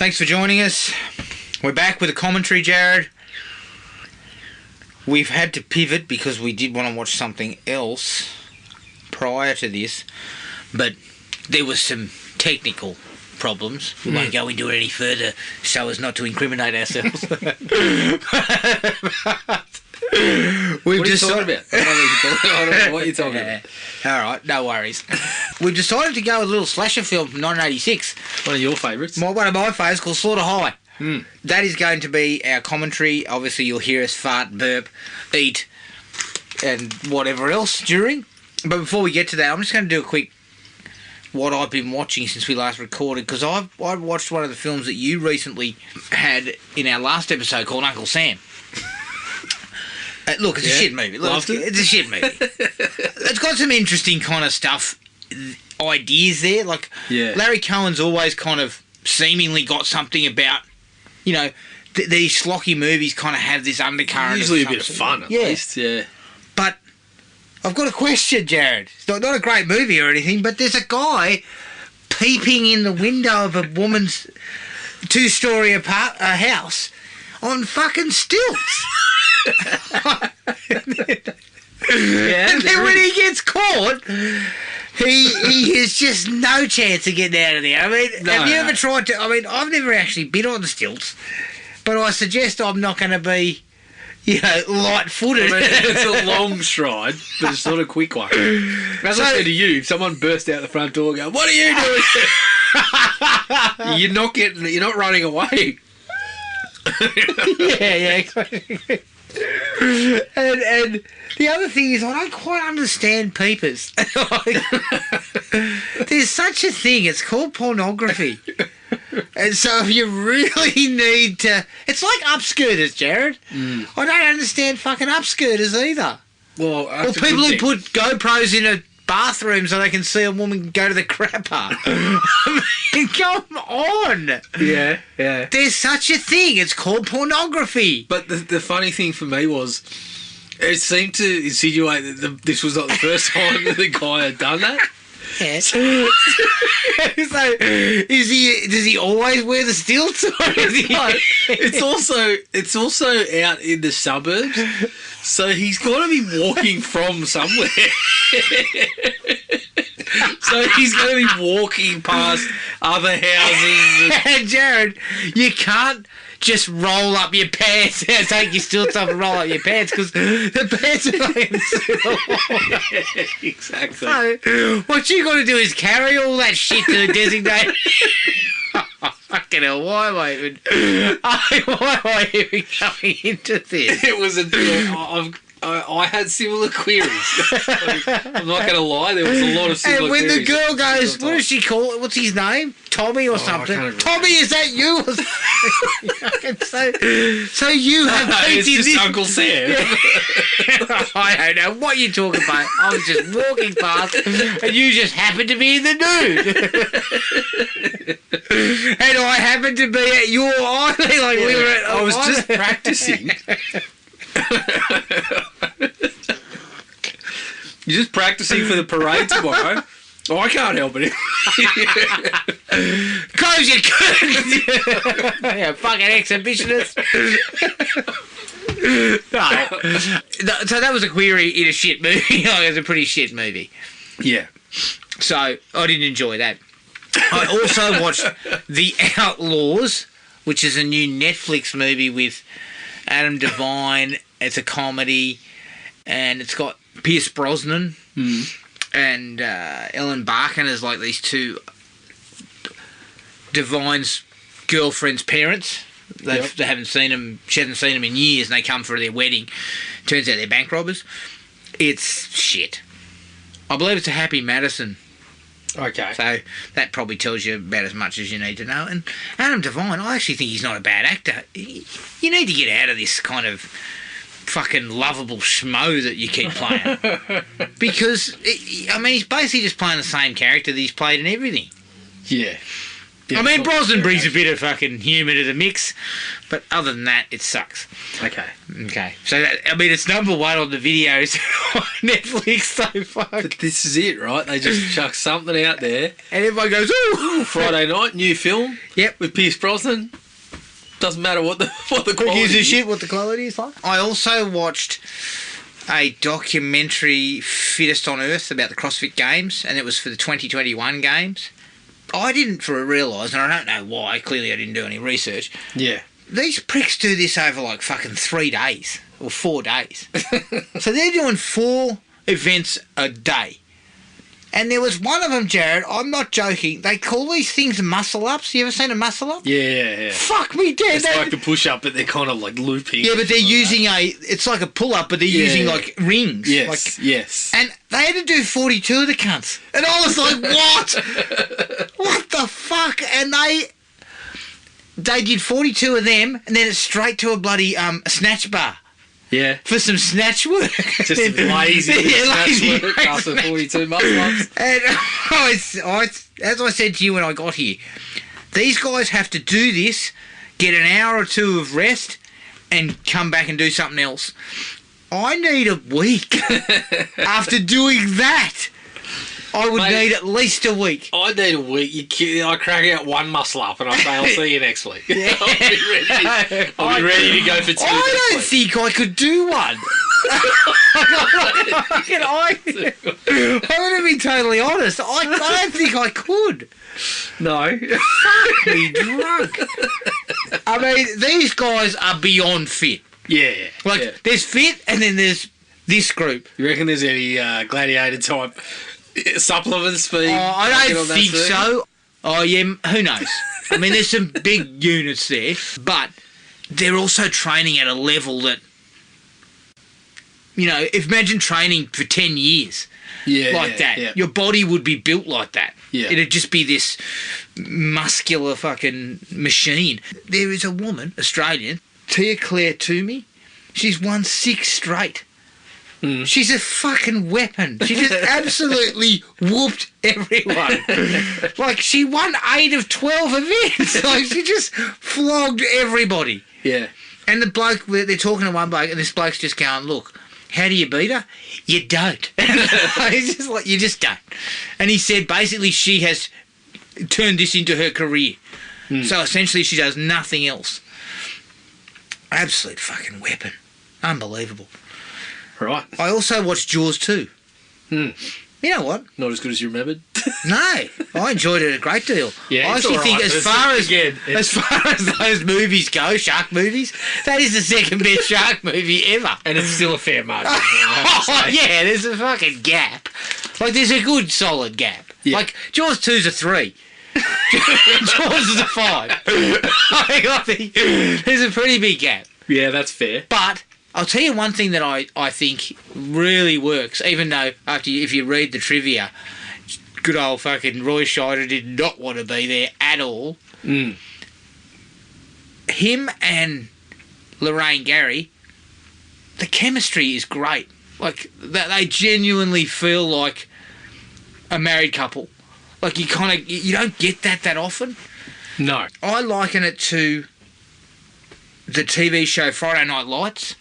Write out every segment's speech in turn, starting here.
Thanks for joining us. We're back with a commentary, Jared. We've had to pivot because we did want to watch something else prior to this, but there was some technical problems. We won't go into it any further so as not to incriminate ourselves. What are you talking about? I don't know what you're talking about. All right, no worries. We've decided to go with a little slasher film from 1986. One of your favourites. One of my favourites called Slaughter High. That is going to be our commentary. Obviously, you'll hear us fart, burp, eat, and whatever else during. But before we get to that, I'm just going to do a quick what I've been watching since we last recorded, because I've watched one of the films that you recently had in our last episode called Uncle Sam. Look, it's a shit movie. Look, it's a shit movie. It's got some interesting kind of stuff, ideas there. Like, Larry Cohen's always kind of seemingly got something about, you know, these schlocky movies kind of have this undercurrent. Usually a bit of fun, at least, But I've got a question, Jared. It's not a great movie or anything, but there's a guy peeping in the window of a woman's two-storey house on fucking stilts. And then when he gets caught, he has just no chance of getting out of there. I mean, have you ever tried to? I mean, I've never actually been on the stilts, but I suggest I'm not going to be, you know, light-footed. I mean, it's a long stride, but it's not a quick one. As I said to you, if someone burst out the front door going, "What are you doing?" You're not running away. yeah. And the other thing is, I don't quite understand peepers. There's such a thing. It's called pornography. And so if you really need to... It's like upskirters, Jared. I don't understand fucking upskirters either. Well, or people who put GoPros in a bathroom so they can see a woman go to the crapper. I mean, come on. Yeah. There's such a thing. It's called pornography. But the funny thing for me was, it seemed to insinuate that this was not the first time that the guy had done that. Yes. So, does he always wear the stilts? Or is he... It's also out in the suburbs, so he's got to be walking from somewhere. So he's going to be walking past other houses. And Jared, you can't just roll up your pants and take your stilts up and roll up your pants, because the pants are fucking Exactly. So what you got to do is carry all that shit to the designated... Fucking hell, why am I even going into this? It was I had similar queries. I'm not going to lie, there was a lot of similar queries. And when the girl goes, what does she call it? What's his name? Tommy or something? Tommy, is that you? So you have it's just this... Uncle Sam. I don't know what you're talking about. I was just walking past and you just happened to be in the nude. And I happened to be at your island. Like we were at... I was just practicing. You're just practicing for the parade tomorrow. Oh, I can't help it. Close your curtains. Yeah, fucking exhibitionist. No. So that was a query in a shit movie. It was a pretty shit movie. Yeah. So I didn't enjoy that. I also watched The Outlaws, which is a new Netflix movie with Adam Devine. It's a comedy, and it's got Pierce Brosnan and Ellen Barkin as like these two Devine's girlfriend's parents. They haven't seen them. She hasn't seen them in years, and they come for their wedding. Turns out they're bank robbers. It's shit. I believe it's a Happy Madison. Okay. So that probably tells you about as much as you need to know. And Adam Devine, I actually think he's not a bad actor. You need to get out of this kind of fucking lovable schmo that you keep playing. Because, he's basically just playing the same character that he's played in everything. Yeah. I mean, Brosnan brings a bit of fucking humour to the mix, but other than that, it sucks. Okay. So, it's number one on the videos Netflix so fucked. But this is it, right? They just chuck something out there. And everyone goes, ooh! Friday night, new film. Yep. With Pierce Brosnan. Doesn't matter what the Who quality gives a is. shit what the quality is like? I also watched a documentary, Fittest on Earth, about the CrossFit Games, and it was for the 2021 Games. I didn't realise, and I don't know why, clearly I didn't do any research, Yeah. these pricks do this over like fucking 3 days, or 4 days. So they're doing 4 events a day. And there was one of them, Jared, I'm not joking, they call these things muscle-ups. You ever seen a muscle-up? Yeah. Fuck me dead. It's like the push-up, but they're kind of like looping. Yeah, but they're using it's like a pull-up, but they're using like rings. Yes, like, yes. And they had to do 42 of the cunts. And I was like, what? What the fuck? And they did 42 of them, and then it's straight to a bloody snatch bar. Yeah. For some snatch work. Just lazy snatch work after 42 muscle-ups. And as I said to you when I got here, these guys have to do this, get an hour or 2 of rest, and come back and do something else. I need a week after doing that. I would need at least a week. I need a week. I crack out one muscle up and I say, I'll see you next week. Yeah. I'll be ready to go for 2 I don't next week. think I could do one. I'm going to be totally honest. I don't think I could. No. Fuck me drunk. I mean, these guys are beyond fit. Yeah. There's fit and then there's this group. You reckon there's any gladiator type supplements for I don't think so. Oh, yeah, who knows? I mean, there's some big units there, but they're also training at a level that, you know, imagine training for 10 years that. Yeah. Your body would be built like that. Yeah. It'd just be this muscular fucking machine. There is a woman, Australian, Tia Claire Toomey. She's won 6 straight. Mm. She's a fucking weapon. She just absolutely whooped everyone. Like, she won 8 of 12 events. Like, she just flogged everybody. Yeah. And the bloke, they're talking to one bloke, and this bloke's just going, look, how do you beat her? You don't. He's just like, you just don't. And he said, basically, she has turned this into her career. Mm. So, essentially, she does nothing else. Absolute fucking weapon. Unbelievable. Right. I also watched Jaws 2. Hmm. You know what? Not as good as you remembered. No, I enjoyed it a great deal. Yeah, I actually think as far as those movies go, shark movies, that is the second best shark movie ever. And it's still a fair margin. Oh, yeah, there's a fucking gap. Like, there's a good solid gap. Yeah. Like, Jaws 2's a 3. Jaws is a 5. I think there's a pretty big gap. Yeah, that's fair. But I'll tell you one thing that I think really works, even though if you read the trivia, good old fucking Roy Scheider did not want to be there at all. Mm. Him and Lorraine Gary, the chemistry is great. Like, they genuinely feel like a married couple. Like, you don't get that often. No. I liken it to the TV show Friday Night Lights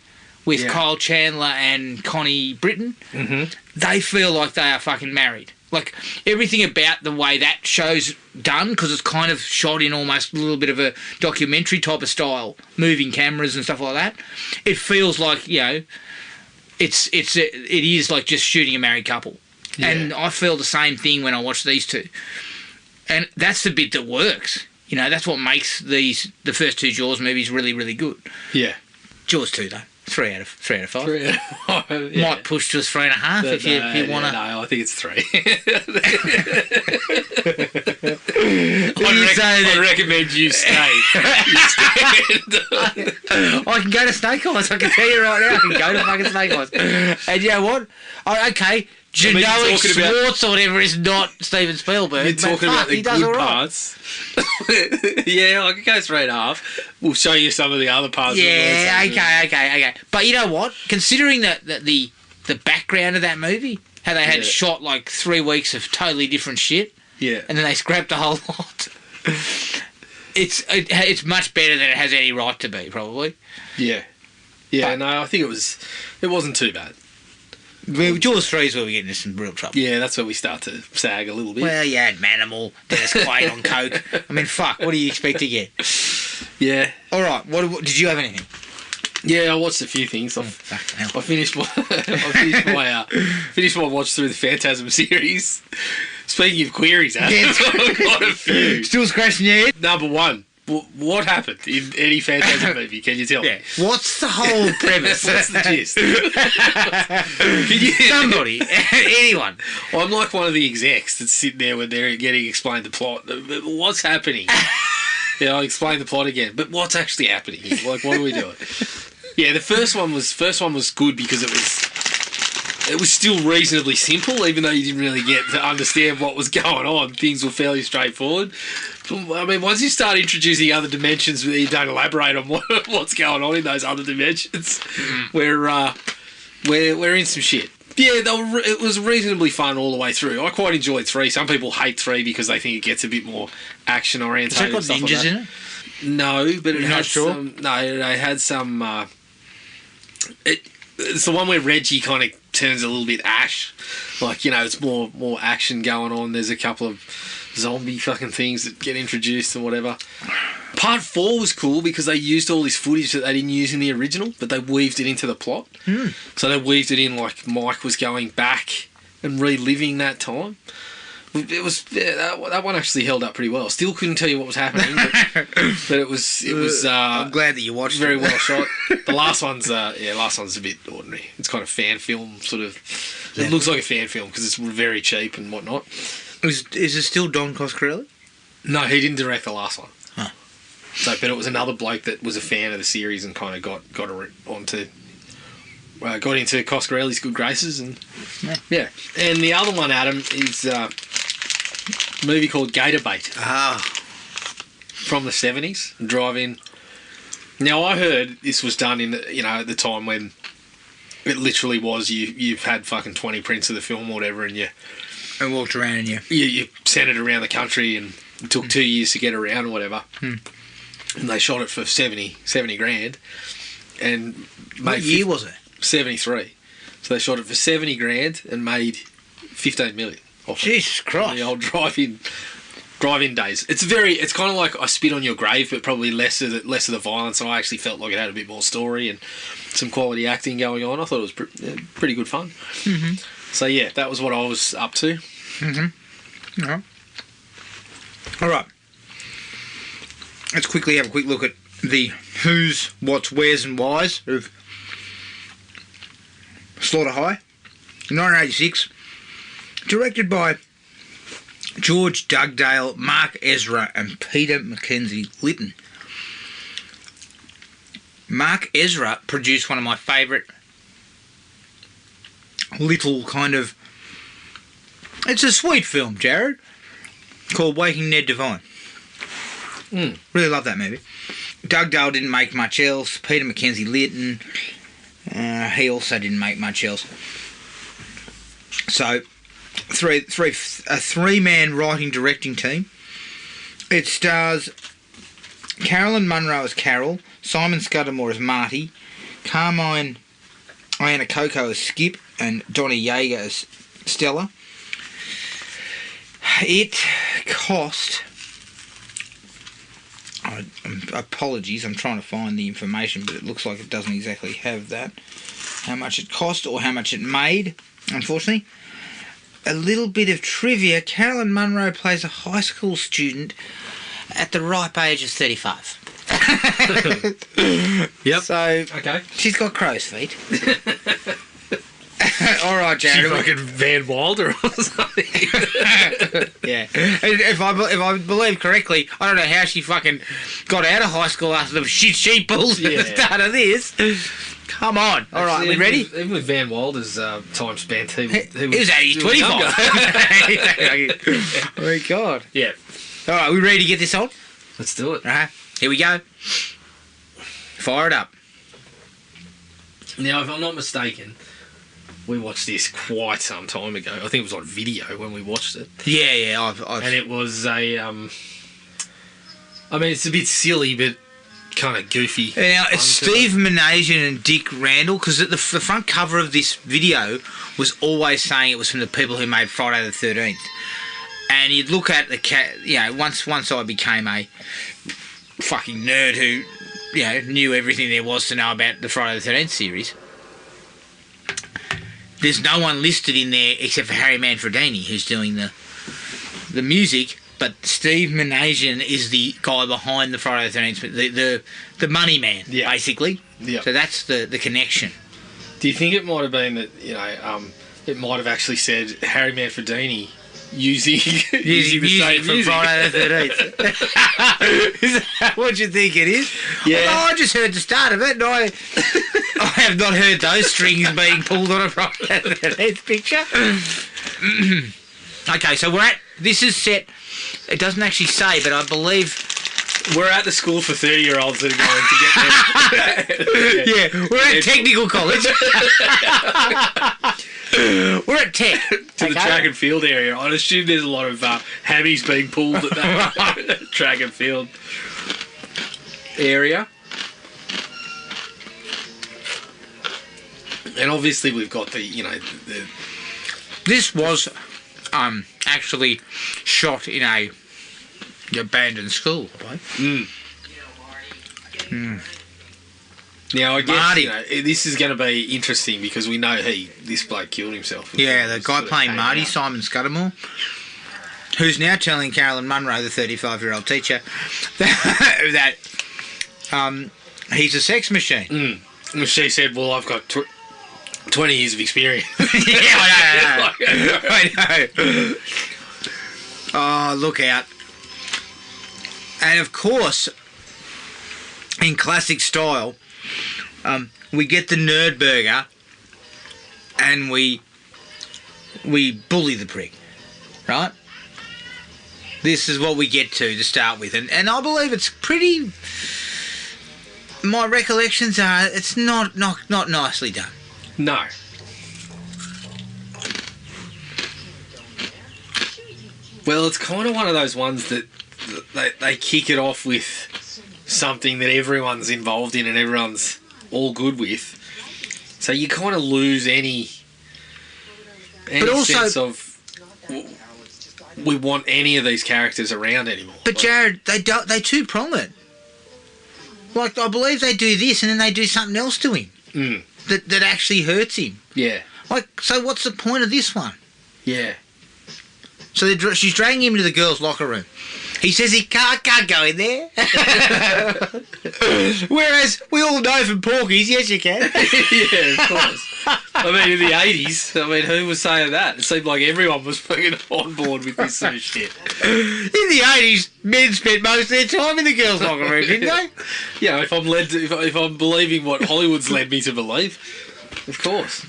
with Kyle Chandler and Connie Britton. Mm-hmm. They feel like they are fucking married. Like, everything about the way that show's done, because it's kind of shot in almost a little bit of a documentary type of style, moving cameras and stuff like that. It feels like, you know, it is like just shooting a married couple. Yeah. And I feel the same thing when I watch these two. And that's the bit that works. You know, that's what makes the first 2 Jaws movies really, really good. Yeah. Jaws 2, though. 3 out of 5. 3 out of 5, yeah. Might push to a 3.5 if you want to. No, I think it's 3. I'd recommend you stay. I can go to Snake Eyes. I can tell you right now. I can go to fucking Snake Eyes. And you know what? Okay, Genoa Schwartz or whatever is not Steven Spielberg. You're talking about the good parts. Yeah, I could go 3.5. We'll show you some of the other parts. Yeah, okay. But you know what? Considering that the background of that movie, how they had shot like 3 weeks of totally different shit, and then they scrapped the whole lot. It's much better than it has any right to be, probably. Yeah. Yeah, but, no, I think it wasn't too bad. Jaws 3 is where we get into some real trouble. Yeah, that's where we start to sag a little bit. Well, you had Manimal, Dennis Quaid on coke. I mean, fuck, what do you expect to get? Yeah. All right, what did you have anything? Yeah, I watched a few things. I finished my watch through the Phantasm series. Speaking of queries, I've got a few. Still scratching your head? Number one, what happened in any Phantasm movie? Can you tell me? What's the whole premise? What's the gist? Somebody, anyone. I'm like one of the execs that's sitting there when they're getting explained the plot. What's happening? I'll explain the plot again. But what's actually happening? Like, what are we doing? Yeah, the first one was good because it was still reasonably simple, even though you didn't really get to understand what was going on. Things were fairly straightforward. I mean, once you start introducing other dimensions where you don't elaborate on what's going on in those other dimensions, we're in some shit. Yeah, it was reasonably fun all the way through. I quite enjoyed 3. Some people hate 3 because they think it gets a bit more action oriented. Has that got ninjas in it? No, but it had sure? some. No, it had some. It's the one where Reggie kind of turns a little bit ash. Like, it's more action going on. There's a couple of zombie fucking things that get introduced and whatever. Part 4 was cool because they used all this footage that they didn't use in the original, but they weaved it into the plot. So they weaved it in like Mike was going back and reliving that time. It was that one actually held up pretty well. Still couldn't tell you what was happening, but it was. I'm glad that you watched. Very well shot. The last one's a bit ordinary. It's kind of fan film sort of. It looks like a fan film because it's very cheap and whatnot. Is it still Don Coscarelli? No, he didn't direct the last one. Huh. So, but it was another bloke that was a fan of the series and kind of got into Coscarelli's good graces and yeah. And the other one, Adam, is a movie called Gator Bait. From the 70s, drive-in. Now I heard this was done in at the time when it literally was you've had fucking 20 prints of the film or whatever, and you walked around and you sent it around the country and it took 2 years to get around or whatever. And they shot it for 70 grand. And what year was it? 73. So they shot it for 70 grand and made 15 million. Jesus Christ! The old drive-in days. It's kind of like I Spit on Your Grave, but probably less of the violence. I actually felt like it had a bit more story and some quality acting going on. I thought it was pretty good fun. So yeah, that was what I was up to. Yeah. All right. Let's quickly have a quick look at the who's, what's, where's, and whys of Slaughter High, 1986. Directed by George Dugdale, Mark Ezra, and Peter Mackenzie Lytton. Mark Ezra produced one of my favourite little kind of... It's a sweet film, Jared, called Waking Ned Devine. Really love that movie. Dugdale didn't make much else. Peter Mackenzie Lytton, he also didn't make much else. So... a three-man writing directing team. It stars Carolyn Munro as Carol, Simon Scudamore as Marty, Carmine Iannacoco as Skip, and Donnie Yeager as Stella. It cost... apologies, I'm trying to find the information, but it looks like it doesn't exactly have that. How much it cost or how much it made, unfortunately. A little bit of trivia. Carolyn Munro plays a high school student at the ripe age of 35. Yep. So, okay. She's got crow's feet. All right, Jared. She fucking Van Wilder or something. Yeah. If I believe correctly, I don't know how she fucking got out of high school after the shit she pulls at the start of this. Come on. All right, we ready? Even with Van Wilder's time spent, he was at his 25. Oh, my God. Yeah. All right, we ready to get this on? Let's do it. All right, here we go. Fire it up. Now, if I'm not mistaken, we watched this quite some time ago. I think it was on video when we watched it. Yeah, And it was a... I mean, it's a bit silly, but kind of goofy. Now, it's Steve Manasian and Dick Randall, because the front cover of this video was always saying it was from the people who made Friday the 13th. And you'd look at the once I became a fucking nerd who, knew everything there was to know about the Friday the 13th series, there's no one listed in there except for Harry Manfredini, who's doing the music. But Steve Manasian is the guy behind the Friday the 13th, the money man, basically. Yeah. So that's the connection. Do you think it might have been that, it might have actually said Harry Manfredini using music from Friday the 13th? Is that what you think it is? Yeah. Well, I just heard the start of it, and I have not heard those strings being pulled on a Friday the 13th picture. Okay, so this is set. It doesn't actually say, but I believe we're at the school for 30-year-olds that are going to get there. Yeah, we're at technical college. We're at tech. To the track and field area. I'd assume there's a lot of hammies being pulled at that track and field area. And obviously we've got the This was actually shot in a abandoned school, right? Now, I guess this is going to be interesting because we know this bloke killed himself. Yeah, the guy playing Marty, Simon Scudamore, who's now telling Carolyn Munro, the 35-year-old teacher, that he's a sex machine. And she said, well, I've got 20 years of experience. Yeah, I know. Oh, look out. And of course, in classic style, we get the nerd burger and we bully the prick, right? This is what we get to start with. And I believe it's pretty... My recollections are it's not nicely done. No. Well, it's kind of one of those ones that they kick it off with something that everyone's involved in and everyone's all good with. So you kind of lose any sense of we want any of these characters around anymore. But Jared, they too prominent. Like, I believe they do this and then they do something else to him that actually hurts him. Yeah. Like, so what's the point of this one? Yeah. So she's dragging him to the girls' locker room. He says he can't go in there. Whereas we all know from Porky's, yes you can. Yeah, of course. I mean, in the 80s, who was saying that? It seemed like everyone was fucking on board with this sort of shit. In the 80s, men spent most of their time in the girls' locker room, didn't they? Yeah, if I'm believing what Hollywood's led me to believe, of course.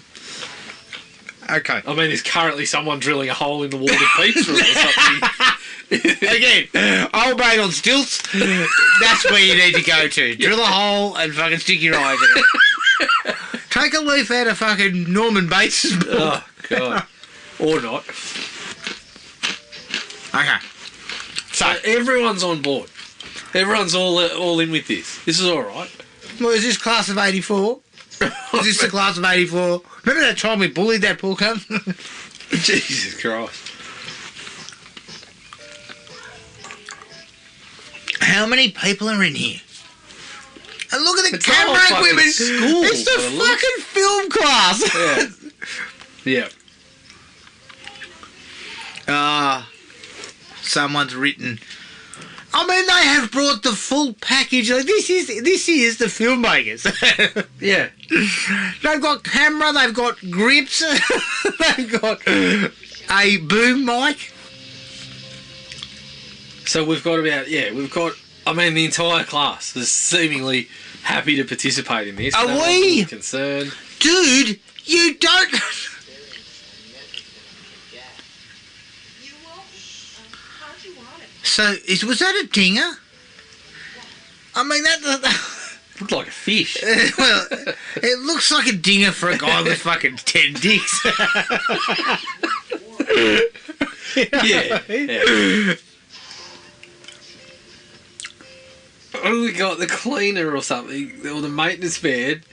Okay. I mean, there's currently someone drilling a hole in the wall of Pete's room or something. Again, old brain on stilts, that's where you need to go to. Drill a hole and fucking stick your eyes in it. Take a leaf out of fucking Norman Bates' book. Oh, God. Or not. Okay. So everyone's on board. Everyone's all in with this. This is all right. Well, is this class of 84? Is this the class of 84? Remember that time we bullied that poor cunt? Jesus Christ. How many people are in here? And look at the camera equipment. School, it's the fucking film class. Yeah. Yeah. Someone's written. I mean, they have brought the full package. Like, this is the filmmakers. Yeah. They've got camera. They've got grips. They've got a boom mic. So we've got the entire class is seemingly happy to participate in this. Are we? Concerned. Dude, you don't... So, was that a dinger? I mean, that looked like a fish. Well, it looks like a dinger for a guy with fucking 10 dicks. Yeah. What do we got? The cleaner or something, or the maintenance man.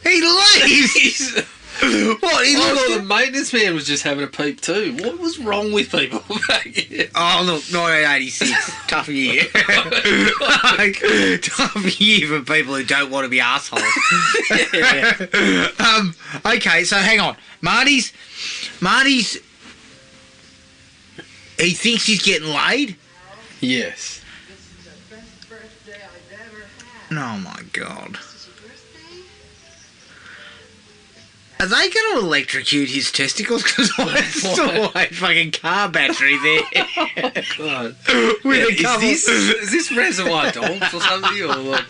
He leaves. What? He lost The maintenance man was just having a peep too. What was wrong with people back then? Oh, look, 1986. Tough year. Tough year for people who don't want to be assholes. Yeah. Okay, so hang on. Marty's... He thinks he's getting laid? Yes. Oh, my God. Are they going to electrocute his testicles? Because I saw a fucking car battery there. Oh, God. With a couple... Is this Reservoir Dogs or something? Or like...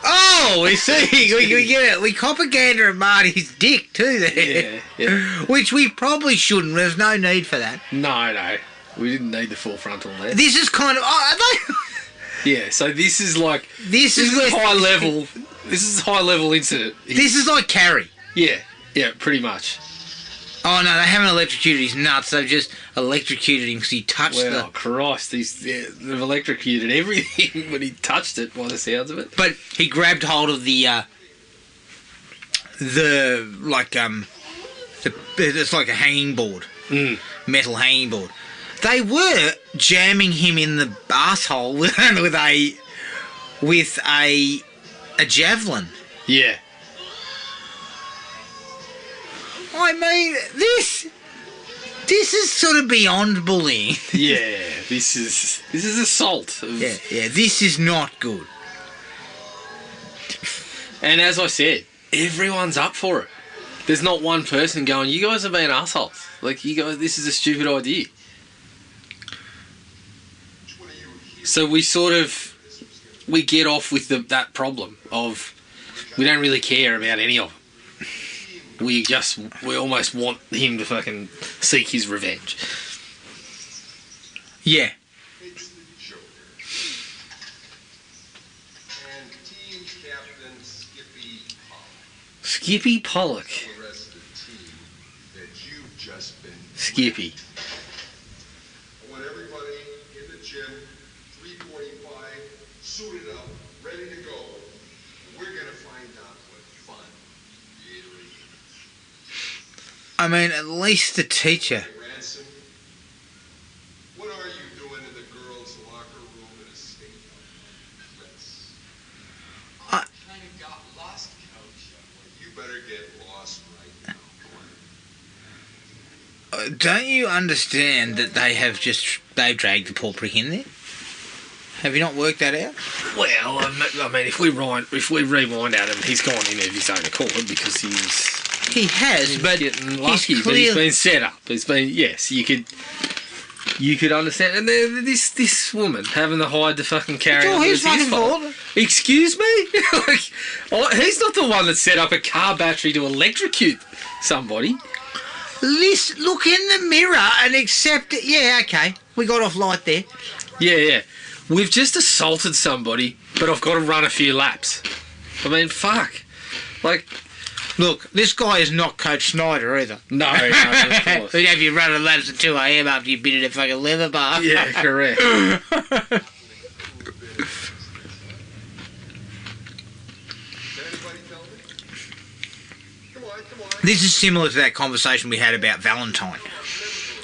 Oh, we see. We get it. We propaganda at Marty's dick too there. Yeah. Which we probably shouldn't. There's no need for that. No. We didn't need the full frontal there. This is kind of... Oh, are they... Yeah, so this is like... This is where... high level... This is a high level incident. This is like Carrie. Yeah, pretty much. Oh no, they haven't electrocuted his nuts. They've just electrocuted him because he touched Well, Christ, they've electrocuted everything when he touched it, by the sounds of it. But he grabbed hold of it's like a hanging board, metal hanging board. They were jamming him in the asshole with a javelin. Yeah. I mean, this is sort of beyond bullying. Yeah, this is assault. Yeah, this is not good. And as I said, everyone's up for it. There's not one person going, you guys are being assholes. Like, you guys, this is a stupid idea. So we get off with that problem of we don't really care about any of it. We almost want him to fucking seek his revenge. Yeah. It's the Joker. And team captain Skippy Skippy Pollock. Pollock. The rest of the team that you've just been. Skippy. I want everybody in the gym, 3:45, suited up, ready to go. We're gonna find out what fun really is. I mean, at least the teacher. Ransom, what are you doing in the girls' locker room in a state of dress? I- Kind of got lost, coach. Well, you better get lost right now. Come on. Don't you understand that they've dragged the poor prick in there? Have you not worked that out? Well, I mean, if we rewind at him, he's gone in of his own accord because He has, but getting lucky. he's But he's clear. been set up. It's been you could understand. And this woman having to hide the fucking carry. It's all his fucking fault. Excuse me? He's not the one that set up a car battery to electrocute somebody. Look in the mirror and accept it. Yeah, okay. We got off light there. Yeah. We've just assaulted somebody, but I've got to run a few laps. I mean, fuck. Like, Look, this guy is not Coach Snyder either. no, of course. We'd have you running laps at 2 a.m. after you've been at a fucking leather bar. Yeah, correct. Does anybody tell me? Come on. This is similar to that conversation we had about Valentine.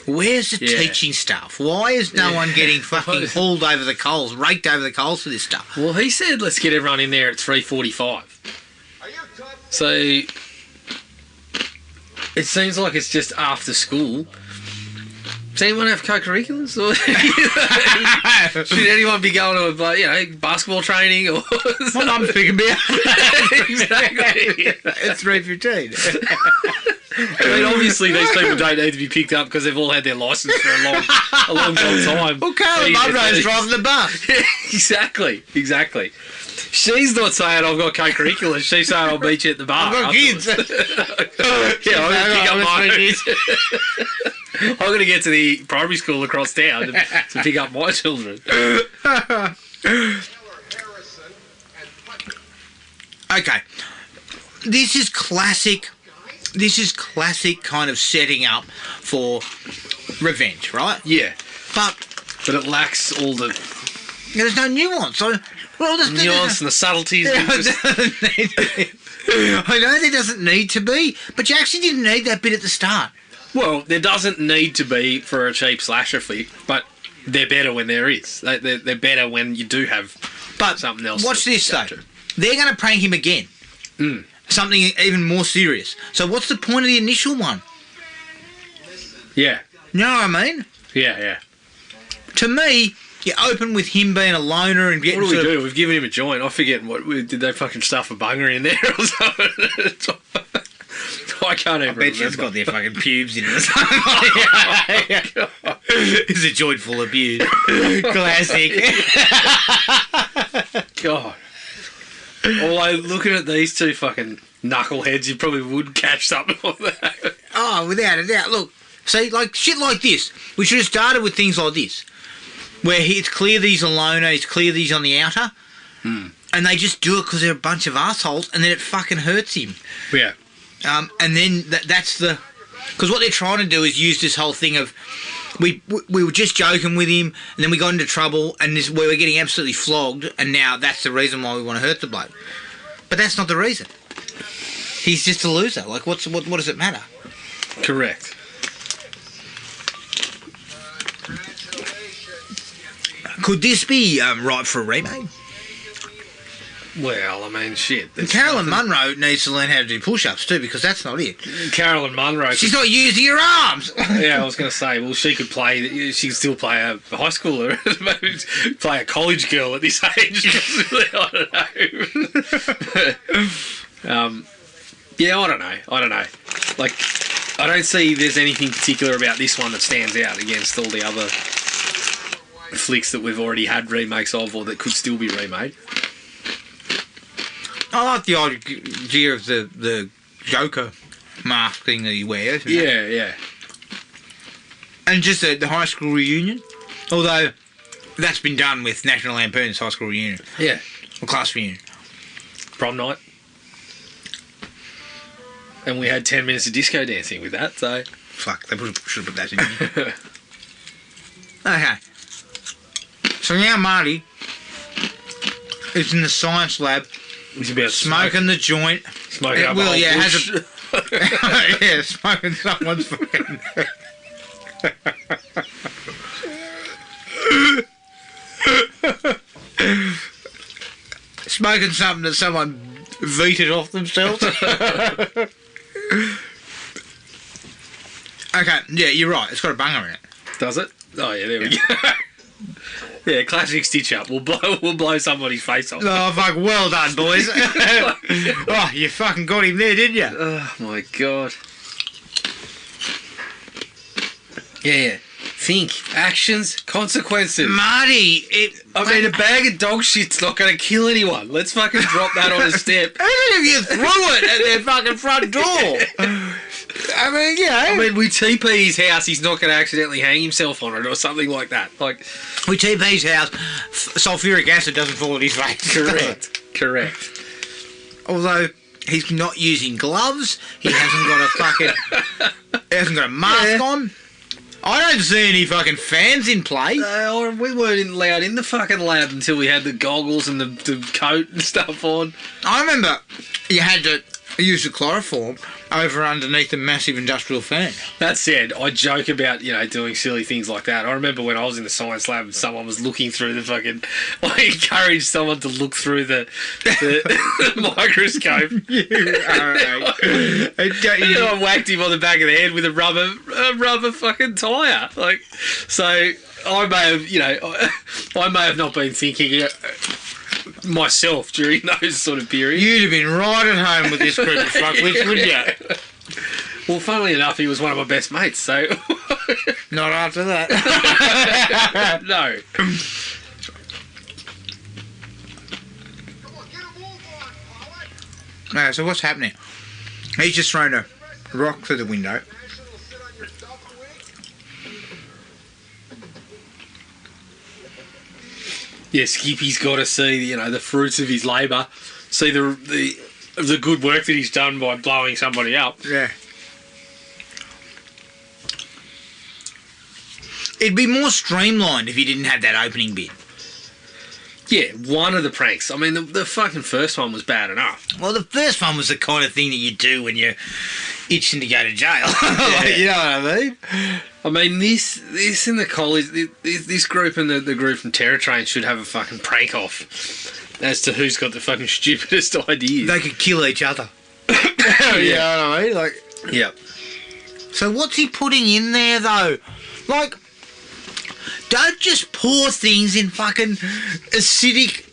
Where's the Yeah. teaching staff? Why is no one getting fucking hauled over the coals, raked over the coals for this stuff? Well, he said let's get everyone in there at 3:45. Are you tough? So it seems like it's just after school. Does anyone have co-curriculars? Or should anyone be going to basketball training or? Well, I'm thinking about Exactly. it's 3:15. I mean, obviously these people don't need to be picked up because they've all had their license for a long time. Well, Carla Munro's driving the bus. Exactly. She's not saying I've got co-curriculars. She's saying I'll meet you at the bar. I've got kids. Yeah, I'm going to pick up my own. I'm going to get to the primary school across town to pick up my children. Harrison and Putnam. Okay. This is classic kind of setting up for revenge, right? Yeah. But it lacks all the there's no nuance. Well, nuance and the subtleties. I know there doesn't need to be, but you actually didn't need that bit at the start. Well, there doesn't need to be for a cheap slasher flick, but they're better when there is. They're better when you do have something else. Watch this, though. They're going to prank him again. Something even more serious. So what's the point of the initial one? Yeah. You know what I mean? Yeah. To me, you open with him being a loner and getting... What do we do? We've given him a joint. I forget did they fucking stuff a bunger in there or something? I can't even bet you it's got their fucking pubes in it or something. It's a joint full of pubes. Classic. God. Although, looking at these two fucking knuckleheads, you probably would catch something like that. Oh, without a doubt. Look, see, like shit like this. We should have started with things like this. Where it's clear that he's a loner, it's clear that he's on the outer. And they just do it because they're a bunch of assholes, and then it fucking hurts him. Yeah. And then that's the... Because what they're trying to do is use this whole thing of... We were just joking with him, and then we got into trouble, and we were getting absolutely flogged, and now that's the reason why we want to hurt the bloke. But that's not the reason. He's just a loser. Like, what does it matter? Correct. Could this be right for a remake? Well, I mean, shit. Carolyn Munro needs to learn how to do push-ups too, because that's not it. Carolyn Munro. She's not using her arms. Yeah, I was going to say, well, she could play. She could still play a high schooler, maybe play a college girl at this age. I don't know. Yeah, I don't know. Like, I don't see there's anything particular about this one that stands out against all the other flicks that we've already had remakes of, or that could still be remade. I like the idea of the Joker mask thing that he wears. Yeah. And just the high school reunion. Although, that's been done with National Lampoon's high school reunion. Yeah. Or class reunion. Prom night. And we had 10 minutes of disco dancing with that, so... Fuck, they should have put that in there. Okay. So now Marty is in the science lab. He's about smoking the joint. Smoking up a has a... yeah, smoking someone's fucking... smoking something that someone vetoed off themselves. Okay, yeah, you're right. It's got a banger in it. Does it? Oh yeah, there we go. Yeah, classic stitch up. We'll blow somebody's face off. Oh fuck! Well done, boys. Oh, you fucking got him there, didn't you? Oh my god. Yeah. Think. Actions. Consequences. Marty, a bag of dog shit's not going to kill anyone. Let's fucking drop that on a step. Even if you threw it at their fucking front door. I mean, yeah. I mean, we TP his house, he's not going to accidentally hang himself on it or something like that. Like, we TP his house, sulfuric acid doesn't fall on his face. Correct. Although he's not using gloves, he hasn't got a mask on. I don't see any fucking fans in play. We weren't allowed in the fucking lab until we had the goggles and the coat and stuff on. I remember you had to use the chloroform over underneath a massive industrial fan. That said, I joke about, doing silly things like that. I remember when I was in the science lab and someone was looking through the fucking... I encouraged someone to look through the microscope. I whacked him on the back of the head with a rubber fucking tyre. Like, so I may have not been thinking myself during those sort of periods. You'd have been right at home with this group of fuckwits, wouldn't you? Well, funnily enough, he was one of my best mates, so... Not after that. No. Come on, get a move on, Pollock. No, so what's happening? He's just thrown a rock through the window. National sit on your duff wing. Yeah, Skippy's got to see, the fruits of his labour, see the good work that he's done by blowing somebody up. Yeah. It'd be more streamlined if you didn't have that opening bit. Yeah, one of the pranks. I mean, the fucking first one was bad enough. Well, the first one was the kind of thing that you do when you're itching to go to jail. Yeah. You know what I mean? I mean, this in the college, this group and the group from Terror Train should have a fucking prank off as to who's got the fucking stupidest ideas. They could kill each other. You know what I mean? Like, Yep. so what's he putting in there, though? Like, don't just pour things in fucking acidic,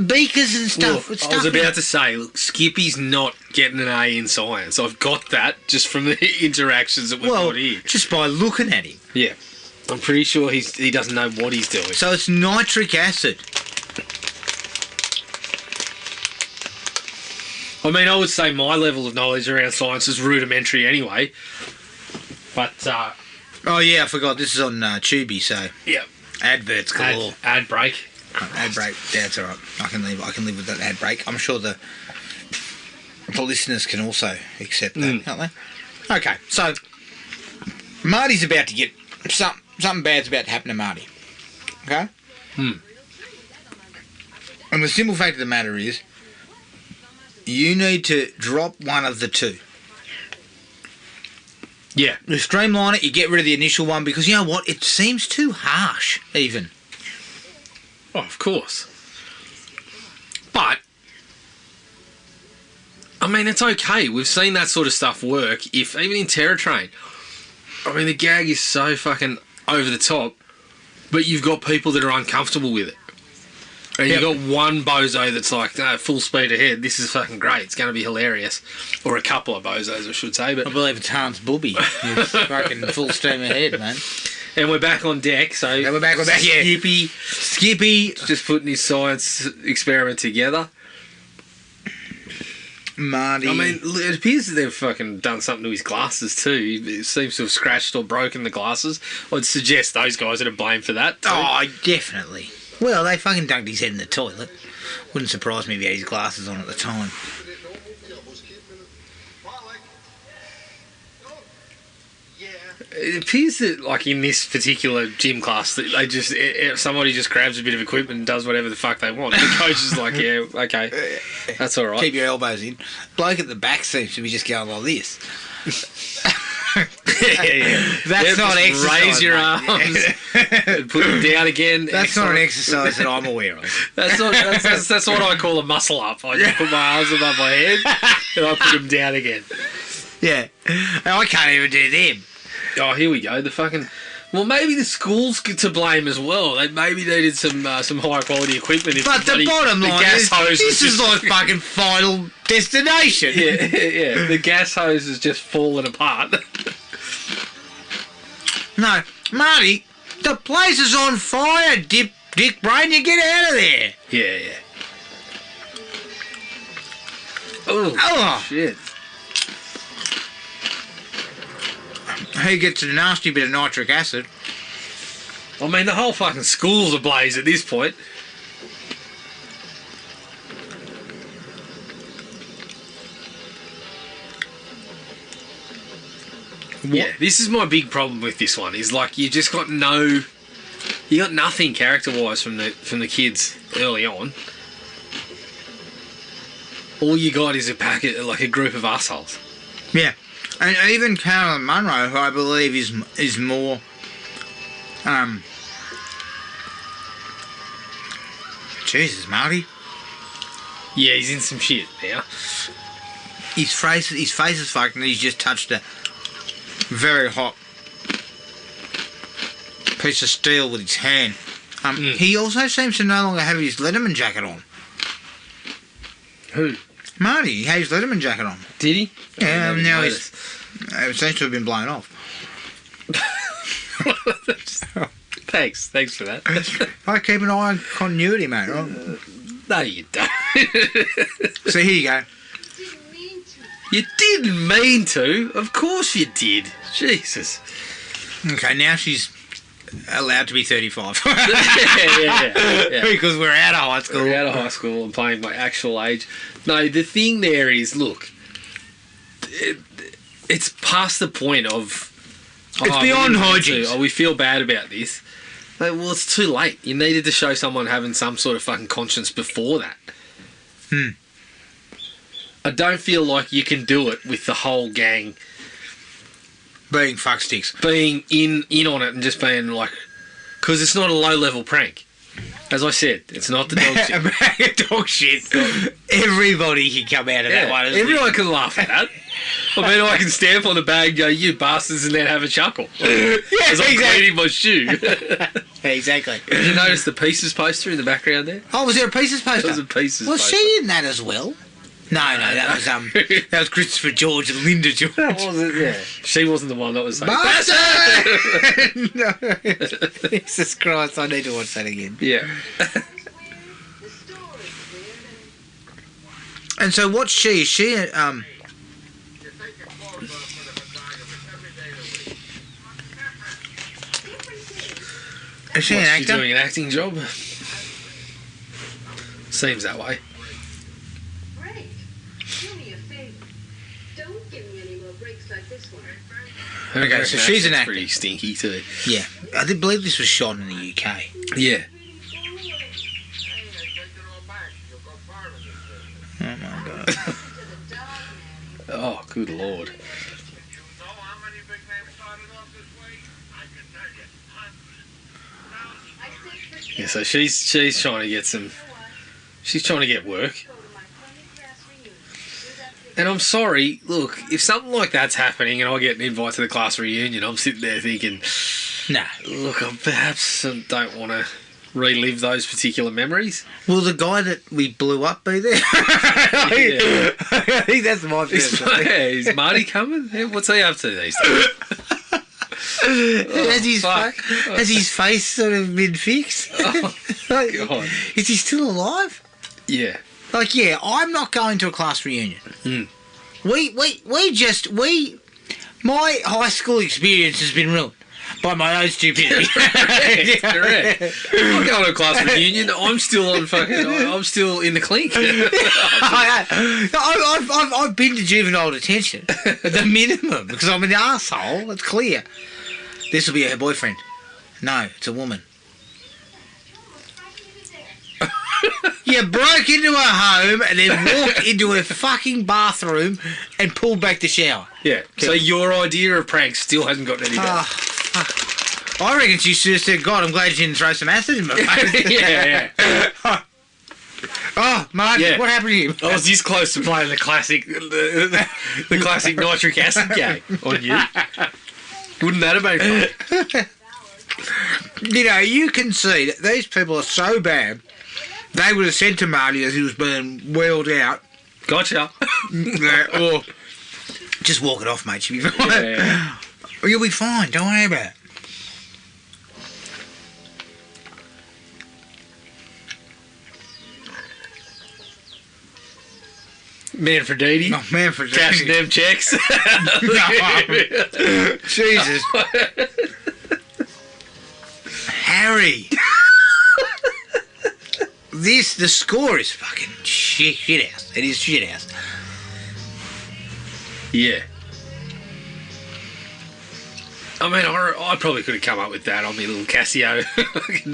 beakers and stuff. Well, I was about to say, look, Skippy's not getting an A in science. I've got that just from the interactions that we've got here. Just by looking at him. Yeah. I'm pretty sure he doesn't know what he's doing. So it's nitric acid. I mean, I would say my level of knowledge around science is rudimentary anyway. But, Oh yeah, I forgot. This is on Tubi, so yeah. adverts galore. Ad break. Ad break. Yeah, that's all right. I can live with that ad break. I'm sure the listeners can also accept that, can't they? Okay, so Marty's about to get something bad's about to happen to Marty. Okay. And the simple fact of the matter is, you need to drop one of the two. Yeah. You streamline it, you get rid of the initial one, because you know what? It seems too harsh, even. Oh, of course. But, I mean, it's okay. We've seen that sort of stuff work. Even in Terror Train, I mean, the gag is so fucking over the top, but you've got people that are uncomfortable with it. And you've got one bozo that's like, no, full speed ahead, this is fucking great, it's going to be hilarious. Or a couple of bozos, I should say. But I believe it's Hans Booby. He's fucking full steam ahead, man. And we're back on deck, so... And we're back, yeah. Skippy. Just putting his science experiment together. Marty. I mean, it appears that they've fucking done something to his glasses too. He seems to have scratched or broken the glasses. I'd suggest those guys are to blame for that too. Oh, definitely. Well, they fucking dunked his head in the toilet. Wouldn't surprise me if he had his glasses on at the time. It appears that, like, in this particular gym class, that they just... somebody just grabs a bit of equipment and does whatever the fuck they want. The coach is like, yeah, okay, that's all right. Keep your elbows in. Bloke at the back seems to be just going like this. Yeah. That's not exercise. Raise your mate. arms and put them down again. That's not an exercise that I'm aware of. That's what I call a muscle up. I just put my arms above my head and I put them down again. Yeah. I can't even do them. Oh, here we go. The fucking... Well, maybe the school's to blame as well. They maybe needed some higher quality equipment. But the bottom line is, this is like fucking Final Destination. Yeah. The gas hose has just fallen apart. No, Marty, the place is on fire, Dick Brain. You get out of there. Yeah. Oh, shit. He gets a nasty bit of nitric acid. I mean, the whole fucking school's ablaze at this point. Yeah, this is my big problem with this one. Is like you just got you got nothing character-wise from the kids early on. All you got is a group of assholes. Yeah, and even Carolyn Munro, who I believe is more, Jesus, Marty. Yeah, he's in some shit now. His face is fucked, and he's just touched a very hot piece of steel with his hand. He also seems to no longer have his Letterman jacket on. Who? Marty. He had his Letterman jacket on. Did he? Yeah, now it seems to have been blown off. Thanks for that. I keep an eye on continuity, mate. Right? No, you don't. So here you go. You didn't mean to. Of course you did. Jesus. Okay, now she's allowed to be 35. Yeah. Because we're out of high school. We're out of high school and playing my actual age. No, the thing there is, look, it's past the point of It's beyond hygiene. Oh, we feel bad about this. Like, well, it's too late. You needed to show someone having some sort of fucking conscience before that. I don't feel like you can do it with the whole gang Being fucksticks. being in on it and just being like... Because it's not a low-level prank. As I said, it's not the dog shit. A bag of dog shit. Everybody can come out of that one. Everyone can laugh at that. I mean, I can stamp on the bag and go, you bastards, and then have a chuckle. As I'm cleaning my shoe. Exactly. Did you notice the Pieces poster in the background there? Oh, was there a Pieces poster? There was a Pieces Was poster. she in that as well? No, that was Christopher George and Linda George. Was it? Yeah. She wasn't the one that was saying, Bastard! No. Jesus Christ, I need to watch that again. yeah. And so what's she? Is she, is she an What's actor? she doing an acting job? Seems that way. Break. Do me a favor. Don't give me any more breaks like this one. Okay, so she's an That's actor. pretty stinky too. Yeah. I did believe this was shot in the UK. Yeah. Oh my God. Oh, good lord. Yeah, so she's trying to get some... She's trying to get work. And I'm sorry, look, if something like that's happening and I get an invite to the class reunion, I'm sitting there thinking, Nah. look, I perhaps don't want to relive those particular memories. Will the guy that we blew up be there? Yeah. I think that's my first. Is Marty coming? Yeah, what's he up to these days? Has his face sort of been fixed? Oh, God. Is he still alive? Yeah. Like, yeah, I'm not going to a class reunion. My high school experience has been ruined by my own stupidity. Correct. I'm going to a class reunion. I'm still in the clink. I've been to juvenile detention at the minimum because I'm an arsehole. It's clear. This will be her boyfriend. No, it's a woman. You broke into her home and then walked into her fucking bathroom and pulled back the shower. Yeah. So your idea of pranks still hasn't gotten any better. I reckon she should have said, God, I'm glad you didn't throw some acid in my face. Yeah. Oh, Mark, Yeah. what happened to you? I was this close to playing the classic nitric acid game on you. Wouldn't that have been fun? You know, you can see that these people are so bad, they would have said to Marty as he was being wheeled out, Gotcha. or just walk it off, mate, you'll be fine. Yeah. Or you'll be fine, don't worry about it. Manfredini. Oh, man, for Cashing them checks. Jesus. Harry. The score is fucking shit house. It is shit house. Yeah. I mean, I probably could have come up with that on my little Casio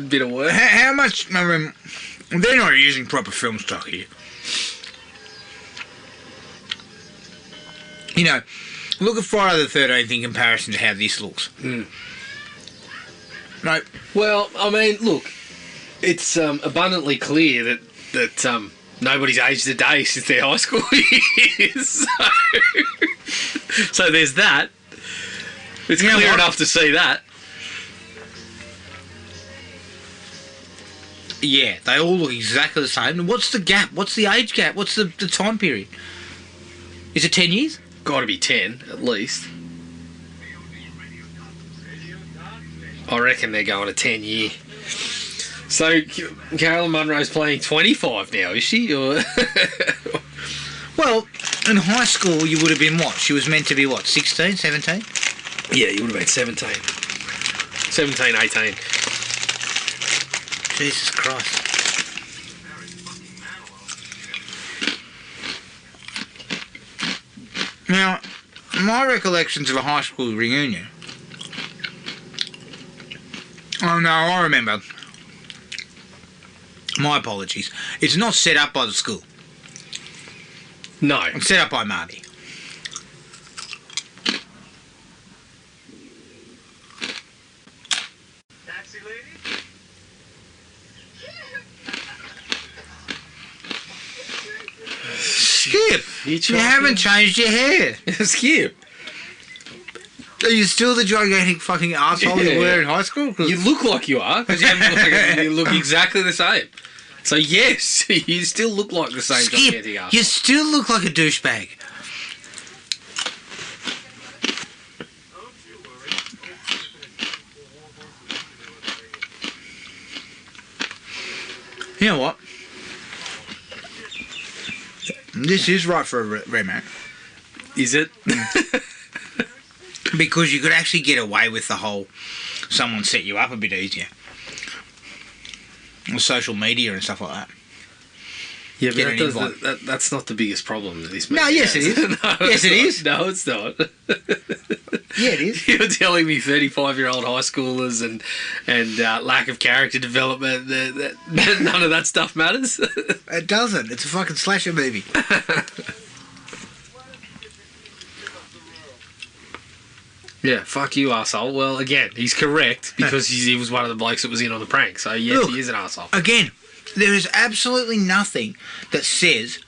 bit of work. How much, I mean, they're not using proper film stock here. You know, look at Friday the 13th in comparison to how this looks. No. Well, I mean, look, it's abundantly clear that nobody's aged a day since their high school years. So there's that. It's You know clear what? enough to see that. Yeah, they all look exactly the same. And what's the gap? What's the age gap? What's the time period? Is it 10 years? Got to be 10 at least. I reckon they're going to 10 year. So Carolyn Munro's playing 25 now, is she? Or Well, in high school you would have been what? She was meant to be what, 16, 17? yeah, you would have been 17. 17, 18. Jesus Christ. Now, my recollections of a high school reunion Oh no, I remember. My apologies. It's not set up by the school. No. It's set up by Marty. Taxi lady? Skip, you talking- haven't changed your hair. Skip. Are you still the gigantic fucking asshole you Yeah. were in high school? 'Cause- You look like you are, because you look exactly the same. So yes, you still look like the same Skip, gigantic arsehole. you still look like a douchebag. You know what? This is right for a rematch. Is it? Because you could actually get away with the whole someone set you up a bit easier. With social media and stuff like that. Yeah, Get but an that invite. that's not the biggest problem that this. No, movie yes, has. it is. No, Yes, it's it not. is. No, it's not. Yeah, it is. You're telling me 35-year-old high schoolers and lack of character development, that none of that stuff matters? It doesn't. It's a fucking slasher movie. Yeah, fuck you, arsehole. Well, again, he's correct because he was one of the blokes that was in on the prank. So, yes, Look. he is an arsehole. Again, there is absolutely nothing that says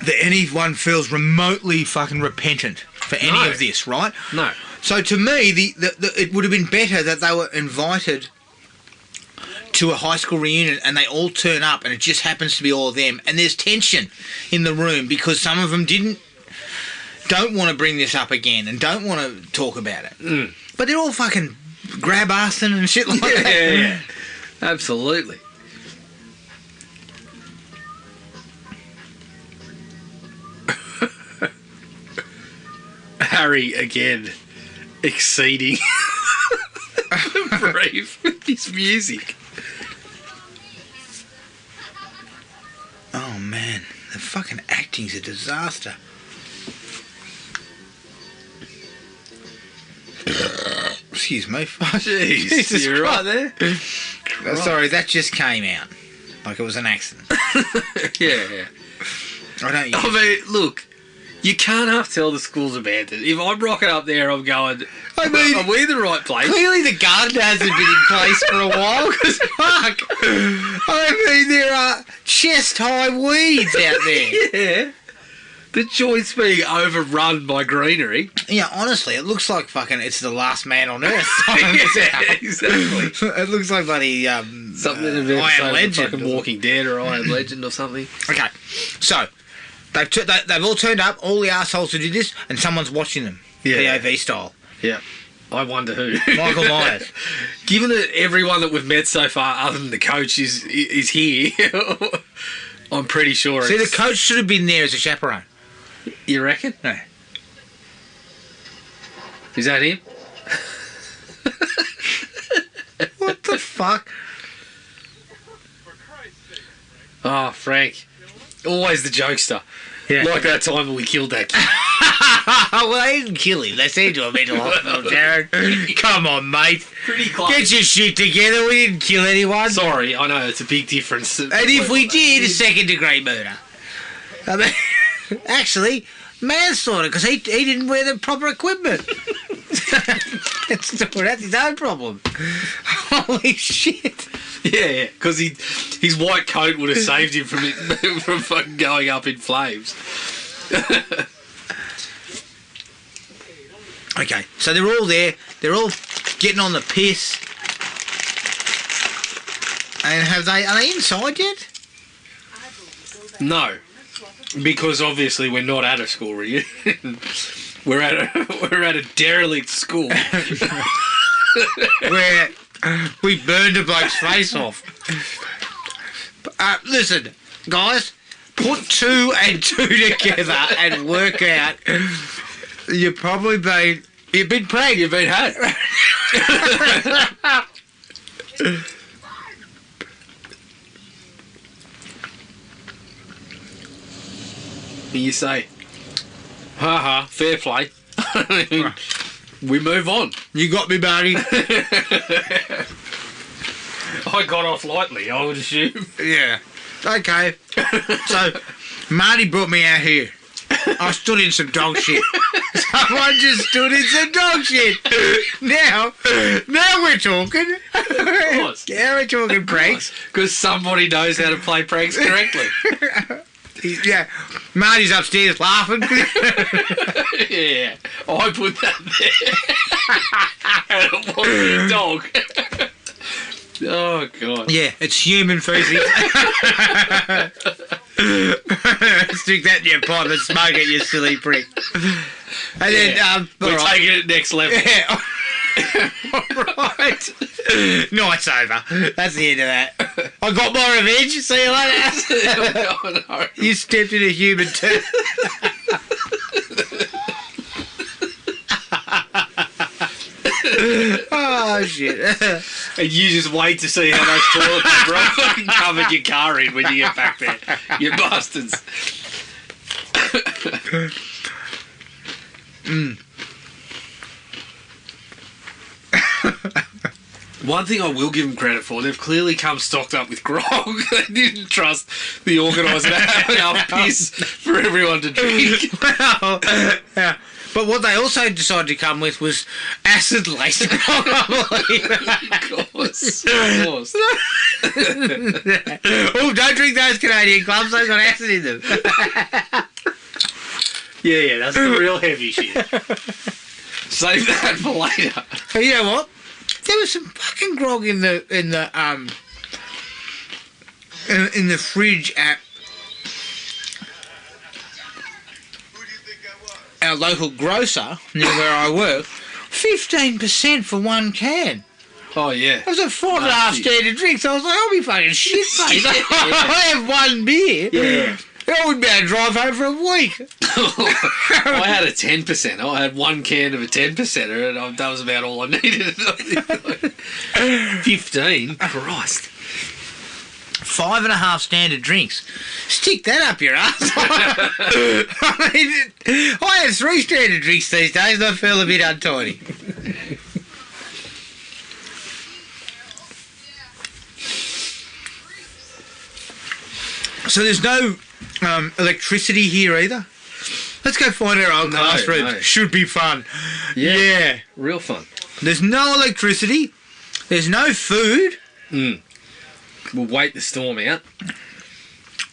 that anyone feels remotely fucking repentant for any No. of this, right? No. So to me, it would have been better that they were invited to a high school reunion and they all turn up and it just happens to be all of them and there's tension in the room because some of them don't want to bring this up again and don't want to talk about it. Mm. But they're all fucking grab-assing and shit like that. Yeah. Absolutely. Harry, again, exceeding the brief with his music. Oh man, the fucking acting's a disaster. Excuse me. Jeez, Jesus you're right Christ. there. Sorry, that just came out. Like it was an accident. Yeah. I don't I mean, look, you can't half tell the school's abandoned. If I'm rocking up there, I'm going, I mean- are we in the right place? Clearly the garden hasn't been in place for a while, because fuck. I mean, there are chest-high weeds out there. Yeah. The joint's being overrun by greenery. Yeah, honestly, it looks like fucking it's the last man on earth. Yeah, exactly. It looks like bloody Something in I Am Legend, Legend. fucking Walking Dead or I Am Legend or something. Okay, so they've all turned up, all the assholes who did this, and someone's watching them, Yeah. POV style. Yeah. I wonder who. Michael Myers. Given that everyone that we've met so far, other than the coach, is here, I'm pretty sure See, the it's... coach should have been there as a chaperone. You reckon? No. Is that him? What the fuck? Oh, Frank. Always the jokester. Yeah. Like that time when we killed that kid. Well, they didn't kill him. They sent him to a mental hospital, Jared. Come on, mate. Pretty close. Get your shit together. We didn't kill anyone. Sorry, I know, it's a big difference. And if we did, it's second-degree murder. I mean, manslaughter, because he didn't wear the proper equipment. That's his own problem. Holy shit. Yeah, because his white coat would have saved him from from fucking going up in flames. Okay, so they're all there. They're all getting on the piss. And are they inside yet? No, because obviously we're not at a school reunion. we're at a derelict school. Where we burned a bloke's face off. Listen, guys, put 2 and 2 together and work out. You've been pranked. You've been had. You say, haha, fair play. we move on. You got me, Marty. I got off lightly, I would assume. Yeah. Okay. So, Marty brought me out here. I stood in some dog shit. Someone just stood in some dog shit. Now we're talking. Of course. Now we're talking pranks. Because somebody knows how to play pranks correctly. Yeah. Marty's upstairs laughing. Yeah. I put that there. And it wasn't a dog. Oh, God. Yeah, it's human feces. Stick that in your pipe and smoke it, you silly prick. And then, we're all right. taking it next level. Yeah. Right. Night's over. That's the end of that. I got my revenge. See you later. Oh, no. You stepped in a human tooth. Oh, shit. And you just wait to see how those toilet paper fucking covered your car in when you get back there. You bastards. One thing I will give them credit for, they've clearly come stocked up with grog. They didn't trust the organiser to have enough piss for everyone to drink. Well, yeah. But what they also decided to come with was acid laced probably. Of course. Of course. Oh, don't drink those Canadian clubs, they've got acid in them. Yeah, that's the real heavy shit. Save that for later. But you know what? There was some fucking grog in the fridge at our local grocer near where I work. 15% for one can. Oh, yeah. That was a 4.5 standard drink, so I was like, I'll be fucking shit faced. I have one beer. Yeah. I wouldn't be able to drive home for a week. I had a 10%. I had one can of a 10%er, and that was about all I needed. 15? Christ. 5.5 standard drinks. Stick that up your ass. I mean, I have 3 standard drinks these days and I feel a bit untidy. So there's no electricity here either. Let's go find our old classroom. no. Should be fun. Yeah. Real fun. There's no electricity. There's no food. We'll wait the storm out.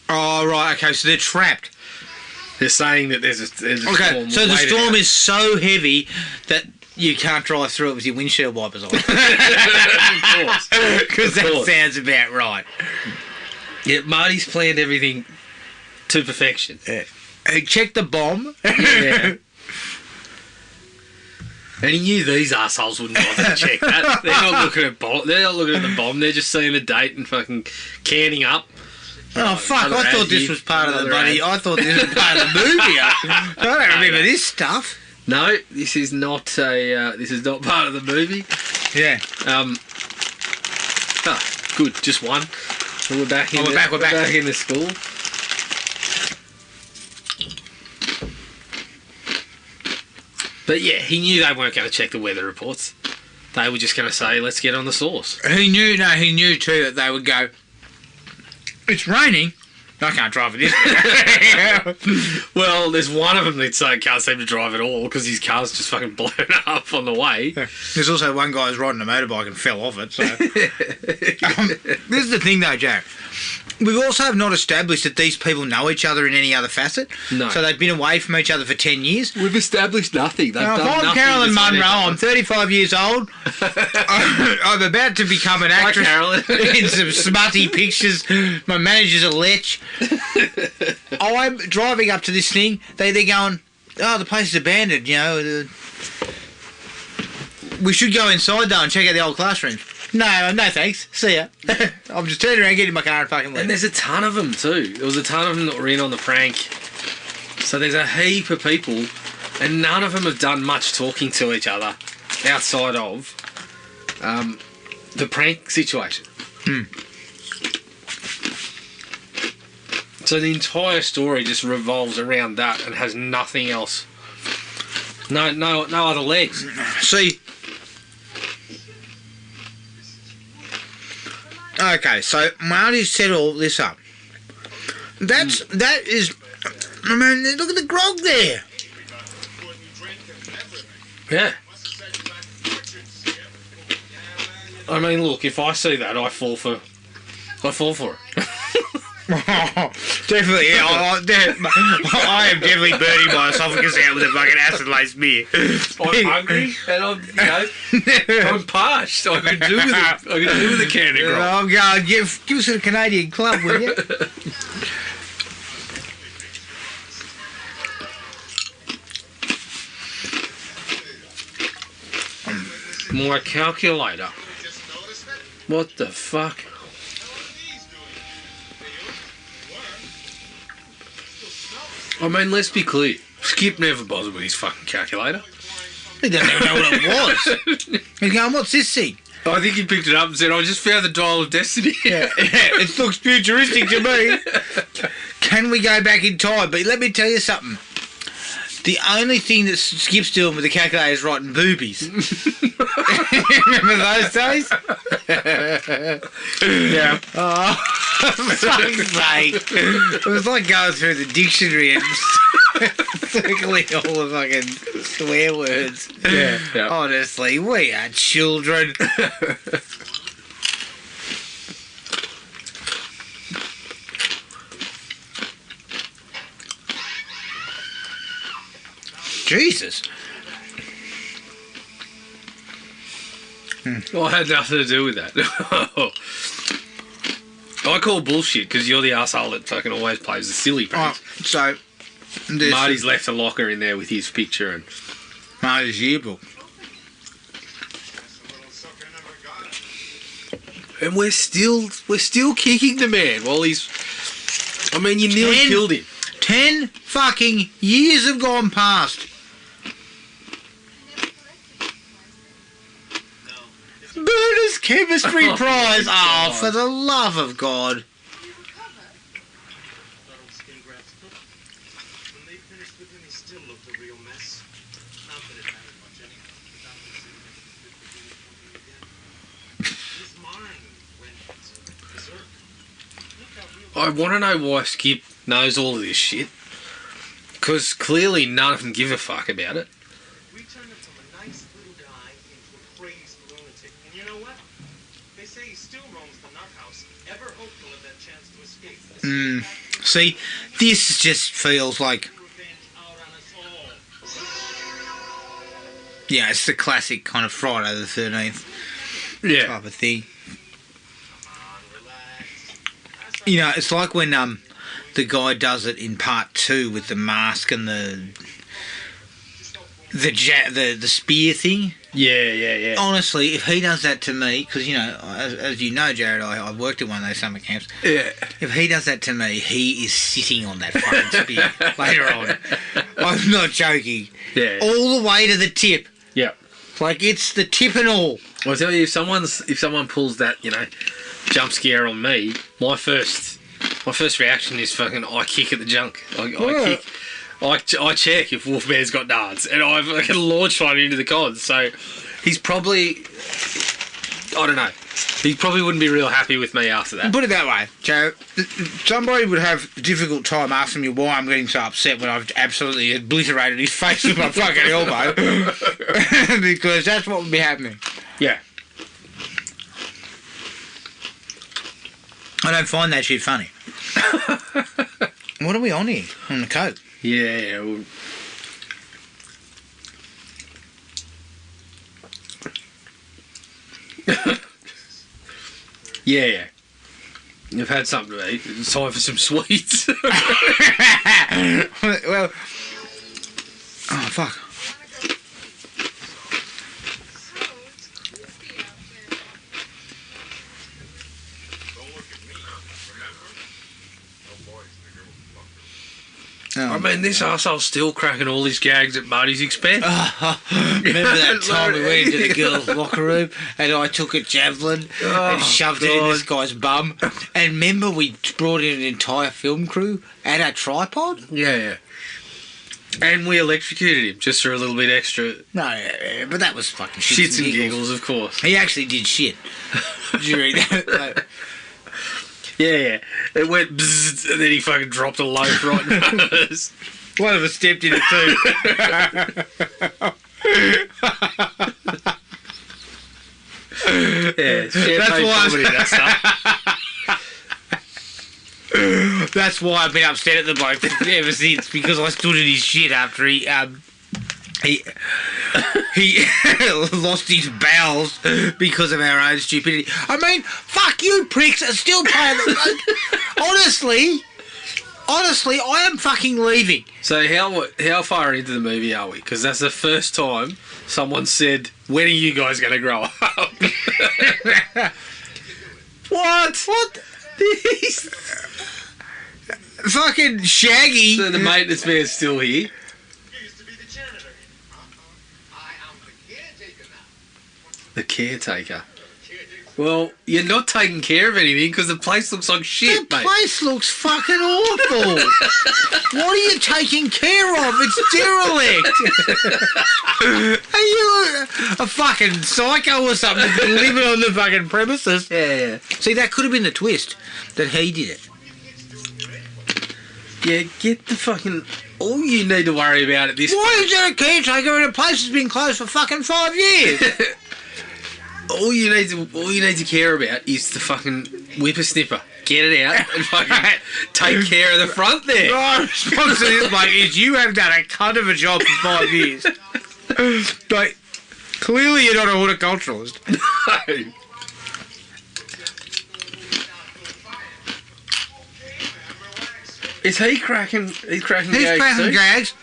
Oh, right. Okay, so they're trapped. They're saying that there's a storm. Okay, so We'll the wait it storm out. is so heavy that you can't drive through it with your windshield wipers on. Of course. Because that course. sounds about right. Yeah, Marty's planned everything to perfection. Check the bomb. Yeah. And he knew these assholes wouldn't bother to check that. They're not looking at the bomb. They're just seeing the date and fucking canning up. Oh, fuck. Another I thought ad this here, was part of the another bloody... ad. I thought this was part of the movie. I don't remember this stuff. No, this is not part of the movie. Yeah. Good, just one. So we're back in. We're back in the school. But yeah, he knew they weren't going to check the weather reports. They were just going to say, "Let's get on the source." He knew too that they would go, it's raining. I can't drive it this way. Well, there's one of them that can't seem to drive at all because his car's just fucking blown up on the way. There's also one guy who's riding a motorbike and fell off it. So this is the thing though, Jack. We also have not established that these people know each other in any other facet. No. So they've been away from each other for 10 years. We've established nothing. They've Now, if I'm Carolyn Munro, I'm 35 years old. I'm about to become an actress Carolyn. in some smutty pictures. My manager's a lech. I'm driving up to this thing. They're going, oh, the place is abandoned, you know. We should go inside, though, and check out the old classrooms. No thanks. See ya. I'm just turning around, getting in my car and fucking leaving. And there's a ton of them too. There was a ton of them that were in on the prank. So there's a heap of people, and none of them have done much talking to each other outside of the prank situation. So the entire story just revolves around that and has nothing else No other legs. See. Okay, so Marty's set all this up. That is. I mean, look at the grog there. Yeah. I mean, look, if I see that, I fall for it. Definitely, yeah. I am definitely burning my esophagus out with a fucking acid-laced beer. I'm hungry and I'm parched. I could do with a can of grog. I'm going, give us a Canadian club, will you? My calculator. What the fuck? I mean, let's be clear. Skip never bothered with his fucking calculator. He doesn't even know what it was. He's going, what's this thing? I think he picked it up and said, I just found the Dial of Destiny. Yeah, it looks futuristic to me. Can we go back in time? But let me tell you something. The only thing that Skip's doing with the calculator is writing boobies. Remember those days? Yeah. Oh, fuck's sake. It was like going through the dictionary and circling all the fucking swear words. Yeah. Honestly, we are children. Jesus. Well, I had nothing to do with that. I call bullshit because you're the asshole that fucking always plays the silly pranks. So, Marty's left a locker in there with his picture and Marty's yearbook. and we're still kicking the man while he's. I mean, you nearly killed him. 10 fucking years have gone past. Burner's Chemistry Oh, Prize. my Oh, God. for the love of God. When they finished with him, he still looked a real mess. Not that it mattered much anyway. His mind went berserk. Look how real. I want to know why Skip knows all of this shit. Because clearly none of them give a fuck about it. We turned him from a nice little guy into a crazed lunatic. And you know what? They say he still roams the nut house, ever hope to have that chance to escape. See, this just feels like, Revenge out on us all. yeah, it's the classic kind of Friday the 13th Yeah. type of thing. Come on, relax. You know, it's like when the guy does it in part 2 with the mask and the spear thing. Yeah. Honestly, if he does that to me, because, you know, as you know, Jared, I worked at one of those summer camps. Yeah. If he does that to me, he is sitting on that fucking spear later on. I'm not joking. Yeah. All the way to the tip. Yeah. Like, it's the tip and all. I'll tell you, if someone pulls that, you know, jump scare on me, my first reaction is fucking I kick at the junk. I check if Wolfman's got darts, and I fucking launch one into the cons. So he's probably, I don't know, he probably wouldn't be real happy with me after that. Put it that way, Joe. Somebody would have a difficult time asking me why I'm getting so upset when I've absolutely obliterated his face with my fucking elbow. Because that's what would be happening. Yeah. I don't find that shit funny. What are we on here? On the coke? Yeah. Well, yeah. You've had something to eat. It's time for some sweets. Well, oh fuck. Don't look at me, remember? No boys, nigger. Oh, I mean, this arsehole's still cracking all his gags at Marty's expense. remember that time we went into the girls' locker room and I took a javelin and shoved it in this guy's bum? And remember we brought in an entire film crew and a tripod? Yeah. And we electrocuted him just for a little bit extra No, but that was fucking shits and giggles, of course. He actually did shit during that. Yeah. It went bzzz, and then he fucking dropped a loaf right in front of us. One of us stepped in it too. Yeah, champagne comedy, that stuff. That's why I've been upset at the bloke ever since, because I stood in his shit after he lost his bowels because of our own stupidity. I mean, fuck you pricks are still playing the Honestly, I am fucking leaving. So how far into the movie are we? Because that's the first time someone said, when are you guys going to grow up? What? Fucking Shaggy. So the maintenance man's still here. You used to be the janitor. I am the caretaker now. The caretaker. Caretaker. Well, you're not taking care of anything because the place looks like shit, The mate. place looks fucking awful. What are you taking care of? It's derelict. Are you a fucking psycho or something that's been living on the fucking premises? Yeah. See, that could have been the twist, that he did it. Yeah, get the fucking... All you need to worry about at this Why is there a caretaker in a place that's been closed for fucking 5 years? all you need to care about is the fucking whippersnipper. Get it out and fucking take care of the front there. My response to this, mate, is you have done a cunt of a job for 5 years. Like, clearly you're not a horticulturalist. No. Is he cracking? He's cracking He's gags cracking too? gags.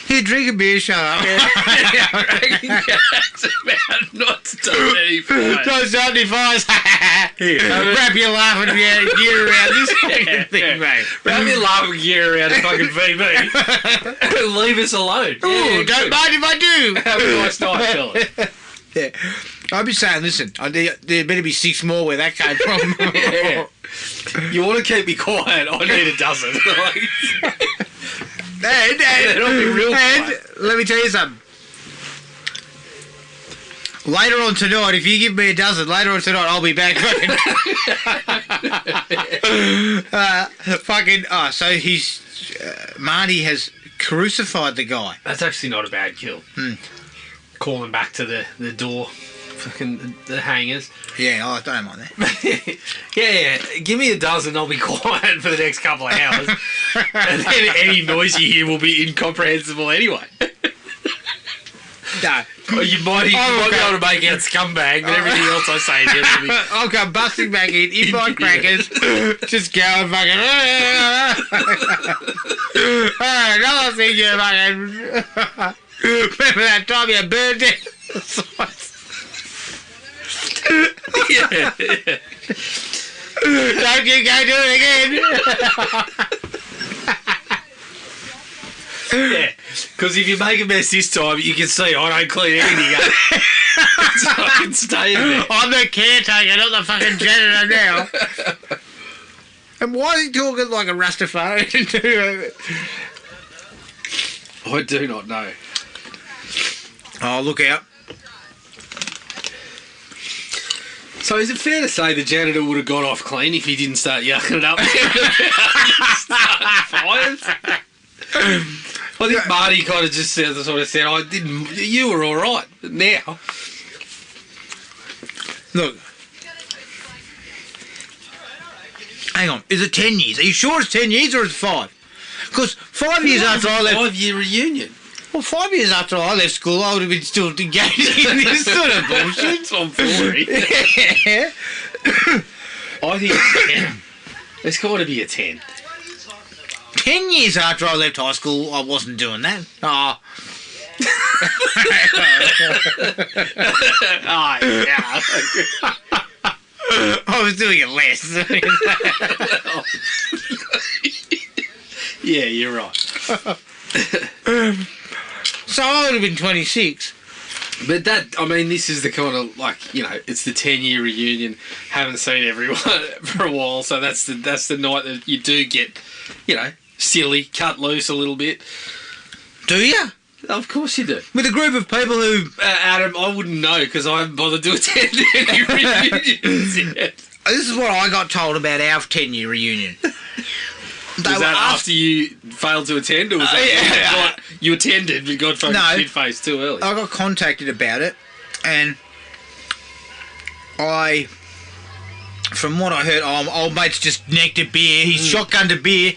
Here, drink a beer, shut up. Cracking gags about not to do any fire. Don't start any fires. Wrap your laughing gear around this fucking thing, mate. Wrap your laughing gear around a fucking VB. Leave us alone. Ooh, don't mind if I do. Have a nice night, fella. Yeah. I'd be saying, listen, there better be 6 more where that came from. Yeah. You want to keep me quiet? I need a dozen. That'll be real quiet. let me tell you something. Later on tonight, if you give me a dozen, later on tonight, I'll be back. So he's... Marty has crucified the guy. That's actually not a bad kill. Calling back to the door. Fucking the hangers. Yeah, I don't mind that. Yeah. Give me a dozen, I'll be quiet for the next couple of hours. And then any noise you hear will be incomprehensible anyway. No. Or you might be able to make out scumbag, but everything else I say is just be... I'll come busting back in my crackers, just going fucking... Another thing you fucking... Remember that time you burned it? Yeah. Don't you go do it again. Yeah, because if you make a mess this time, you can see I don't clean anything up. So I can stay in there. I'm the caretaker, not the fucking janitor now. And why is he talking like a Rastafarian? I do not know. Oh, look out. So is it fair to say the janitor would have got off clean if he didn't start yucking it up fires? I think Marty kind of just said, I didn't. You were all right. But now, Look. Hang on, is it 10 years? Are you sure it's 10 years or it's 5? Because 5 years after I left... 5-year reunion. Well, 5 years after I left school, I would have been still engaged in this sort of bullshit. That's what I'm for. Yeah. I think it's 10. There's got to be a 10. 10 years after I left high school, I wasn't doing that. Oh. Oh, yeah. I was doing it less. Yeah, you're right. So I would have been 26. But that, I mean, this is the kind of, like, you know, it's the 10-year reunion. Haven't seen everyone for a while, so that's the night that you do get, you know, silly, cut loose a little bit. Do you? Of course you do. With a group of people who... Adam, I wouldn't know because I haven't bothered to attend any reunions yet. This is what I got told about our 10-year reunion. Was that after you failed to attend, or was that you attended but got fucking shit-faced too early? I got contacted about it, and from what I heard, old mate's just necked a beer, he's shotgunned a beer,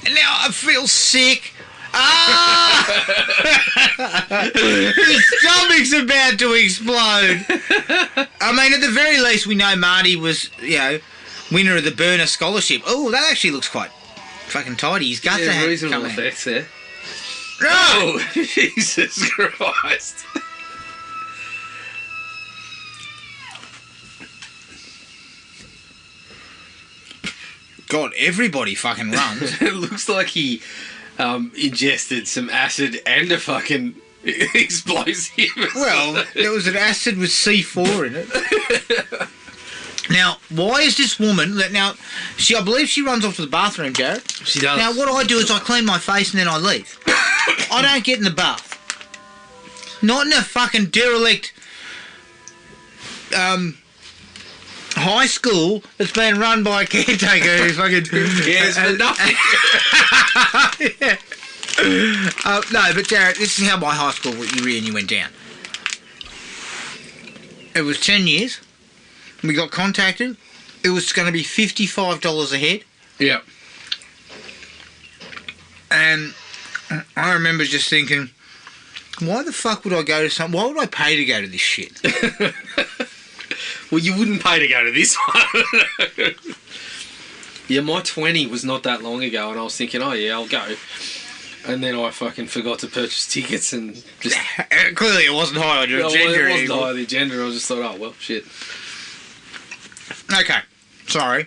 and now I feel sick. His stomach's about to explode. I mean, at the very least, we know Marty was, winner of the Burner Scholarship. Oh, that actually looks quite fucking tidy. His guts are reasonable effects there. No! Oh, Jesus Christ. God, everybody fucking runs. It looks like he ingested some acid and a fucking explosive. Well, there was an acid with C4 in it. Now, why is this woman... Now, I believe she runs off to the bathroom, Jared. She does. Now, what I do is I clean my face and then I leave. I don't get in the bath. Not in a fucking derelict... high school that's been run by a caretaker who's fucking... Cares for nothing. Yeah. No, but Jared, this is how my high school reunion went down. It was 10 years. We got contacted. It was going to be $55 a head. Yeah. And I remember just thinking, why the fuck would I go to some... Why would I pay to go to this shit? Well, you wouldn't pay to go to this one. Yeah, my 20 was not that long ago, and I was thinking, oh yeah, I'll go. And then I fucking forgot to purchase tickets and just... Clearly it wasn't high on your agenda. It wasn't high on the agenda. I just thought, oh, well, shit. Okay. Sorry.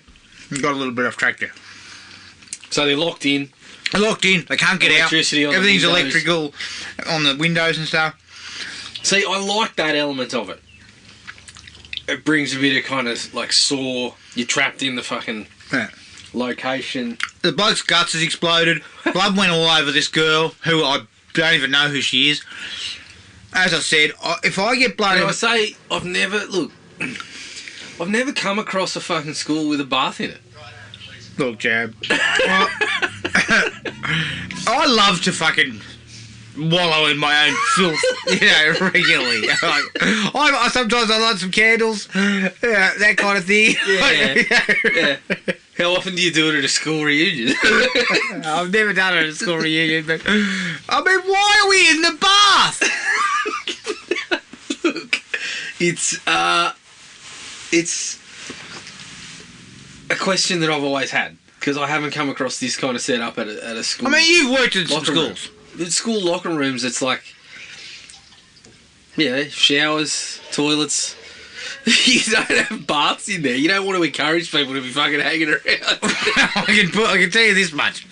You got a little bit off track there. So they're locked in. They're locked in. They can't get out. Electricity on Everything's the windows. electrical on the windows and stuff. See, I like that element of it. It brings a bit of kind of like sore. You're trapped in the fucking location. The bloke's guts has exploded. Blood went all over this girl, who I don't even know who she is. As I said, if I get blood... Now, I say, I've never come across a fucking school with a bath in it. Look, Jab. I love to fucking wallow in my own filth, regularly. I sometimes I light some candles, that kind of thing. Yeah. How often do you do it at a school reunion? I've never done it at a school reunion, but I mean, why are we in the bath? Look, it's a question that I've always had because I haven't come across this kind of setup at a school. I mean, you've worked in some schools. In school locker rooms, it's like, showers, toilets. You don't have baths in there. You don't want to encourage people to be fucking hanging around. I can tell you this much.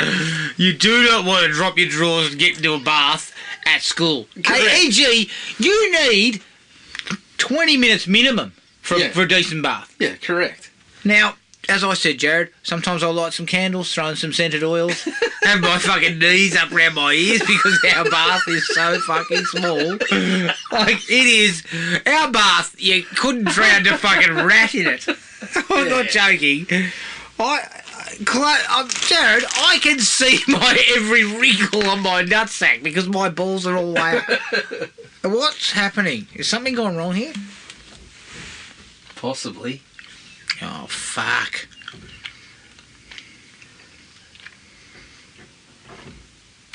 You do not want to drop your drawers and get into a bath at school. E.g., you need 20 minutes minimum for a decent bath. Yeah, correct. Now, as I said, Jared, sometimes I'll light some candles, throw in some scented oils, have my fucking knees up around my ears because our bath is so fucking small. Like, it is. Our bath, you couldn't drown a fucking rat in it. I'm not joking. Jared, I can see my every wrinkle on my nutsack because my balls are all the way up. What's happening? Is something gone wrong here? Possibly. Oh, fuck.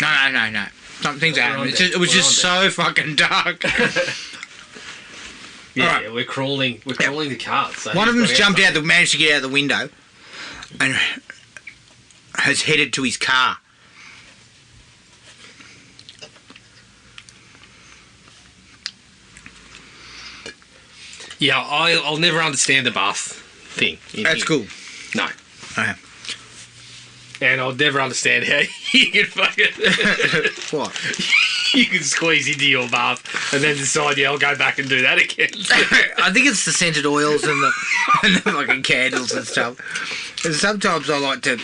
No. Something's happening. It was just so fucking dark. Yeah, we're crawling the carts. So one of them's managed to get out the window and has headed to his car. Yeah, I'll never understand the bath thing. That's cool. No. Okay. And I'll never understand how you can fucking... What? You can squeeze into your bath and then decide, I'll go back and do that again. I think it's the scented oils and the fucking candles and stuff. And sometimes I like to...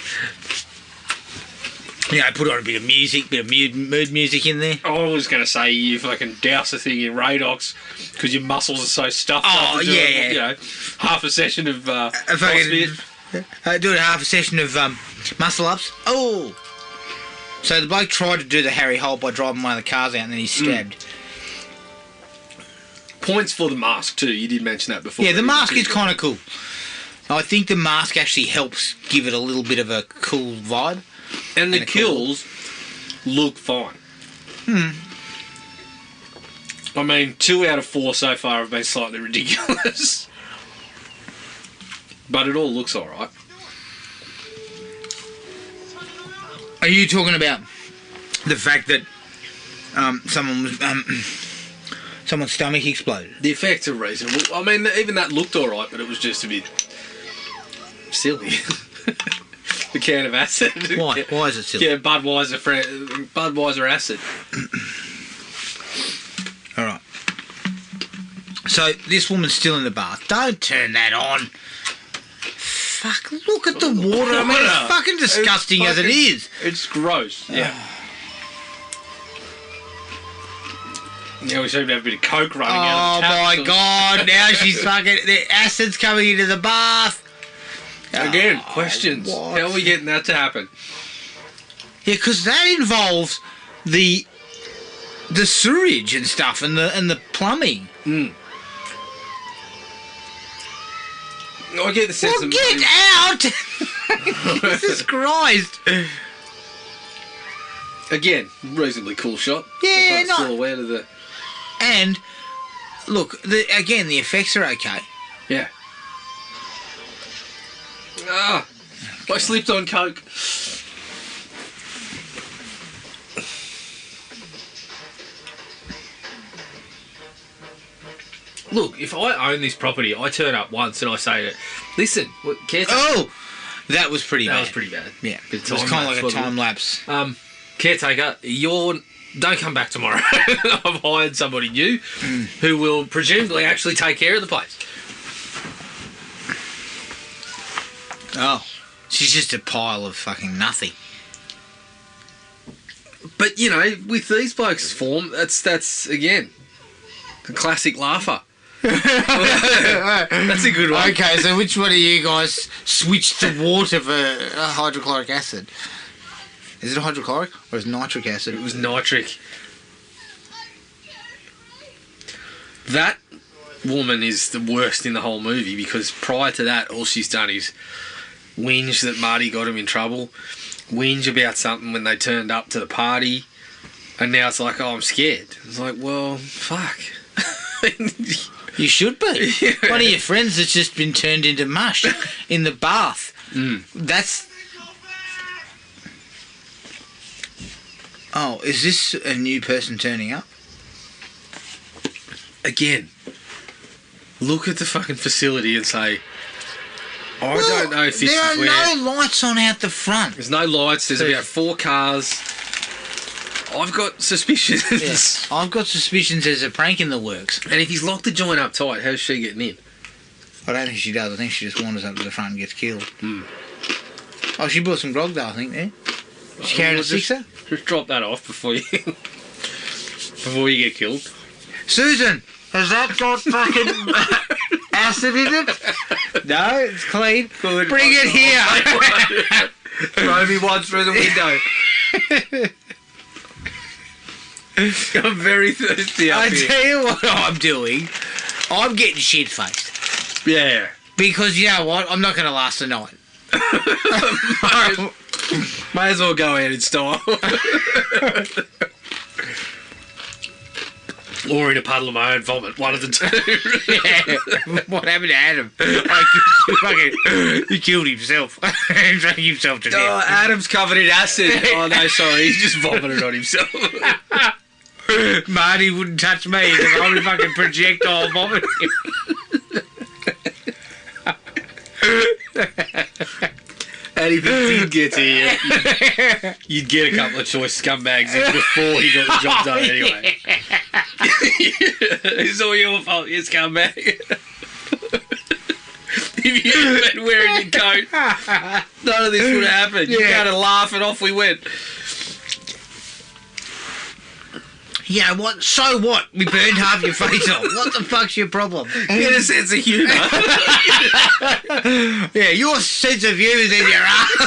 You know, put on a bit of music, bit of mood music in there. I was going to say you fucking douse the thing in Radox because your muscles are so stuffed up. Oh, to do yeah, it, yeah. You know, half a session of Doing CrossFit. half a session of muscle ups. Oh! So the bloke tried to do the Harry Holt by driving one of the cars out and then he's stabbed. Points for the mask too. You did mention that before. Yeah, the mask is kind of cool. I think the mask actually helps give it a little bit of a cool vibe. And the kills look fine. I mean, 2 out of 4 so far have been slightly ridiculous. But it all looks alright. Are you talking about the fact that someone's stomach exploded? The effects are reasonable. I mean, even that looked alright, but it was just a bit silly. The can of acid. Why? Why is it silly? Yeah, Budweiser acid. All right. So this woman's still in the bath. Don't turn that on. Fuck! Look at the water. I mean, it's fucking disgusting as it is. It's gross. Yeah. Yeah, we seem to have a bit of coke running out of the tap. Oh my god! Now she's fucking. The acid's coming into the bath. Again, questions. what? How are we getting that to happen? Yeah, because that involves the sewage and stuff and the plumbing. I get the sense Well, of get out! Jesus Christ! Again, reasonably cool shot. Yeah, not- silhouette of the. And look, the effects are okay. Yeah. Ah, I slipped on coke. Look, if I own this property, I turn up once and I say, "Listen, what caretaker?" Oh, that was pretty bad. That was pretty bad. Yeah, Bit it of was time kind of like lapse, a time lapse. Caretaker, don't come back tomorrow. I've hired somebody new who will presumably actually take care of the place. Oh, she's just a pile of fucking nothing. But you know, with these blokes' form, that's again a classic laugher. That's a good one. Okay, so which one of you guys switched to water for hydrochloric acid? Is it hydrochloric or is it nitric acid? It was nitric. That woman is the worst in the whole movie because prior to that, all she's done is whinge that Marty got him in trouble, whinge about something when they turned up to the party, and now it's like, oh, I'm scared. It's like, well, fuck. You should be. Yeah. One of your friends that's just been turned into mush in the bath. That's... Oh, is this a new person turning up? Again, look at the fucking facility and say, I don't know if this there is are where... no lights on out the front. There's no lights, there's about 4 cars. I've got suspicions. Yes. I've got suspicions there's a prank in the works. And if he's locked the joint up tight, how's she getting in? I don't think she does. I think she just wanders up to the front and gets killed. Oh, she bought some grog though, I think, there. She carried a sixer? Just drop that off before you get killed. Susan, has that got fucking acid in it? No, it's clean. Good. Bring it here. Throw me one through the window. I'm very thirsty up I here. tell you what I'm doing. I'm getting shit-faced. Yeah. Because you know what? I'm not going to last the night. May as well go out in style. Or in a puddle of my own vomit, one of the two. Yeah. What happened to Adam? He killed himself. He drank himself to Oh, death. Adam's covered in acid. Oh, no, sorry. He's just vomited on himself. Marty wouldn't touch me because I'm a fucking projectile vomiting. And if he did get here, you'd get a couple of choice scumbags in before he got the job done anyway. It's all your fault, you scumbag. if you had been wearing your coat, none of this would have happened. You Yeah. had to laugh and off we went. Yeah, what? So what? We burned half your face off. What the fuck's your problem? Get a sense of humour. Yeah, your sense of humour is in your ass.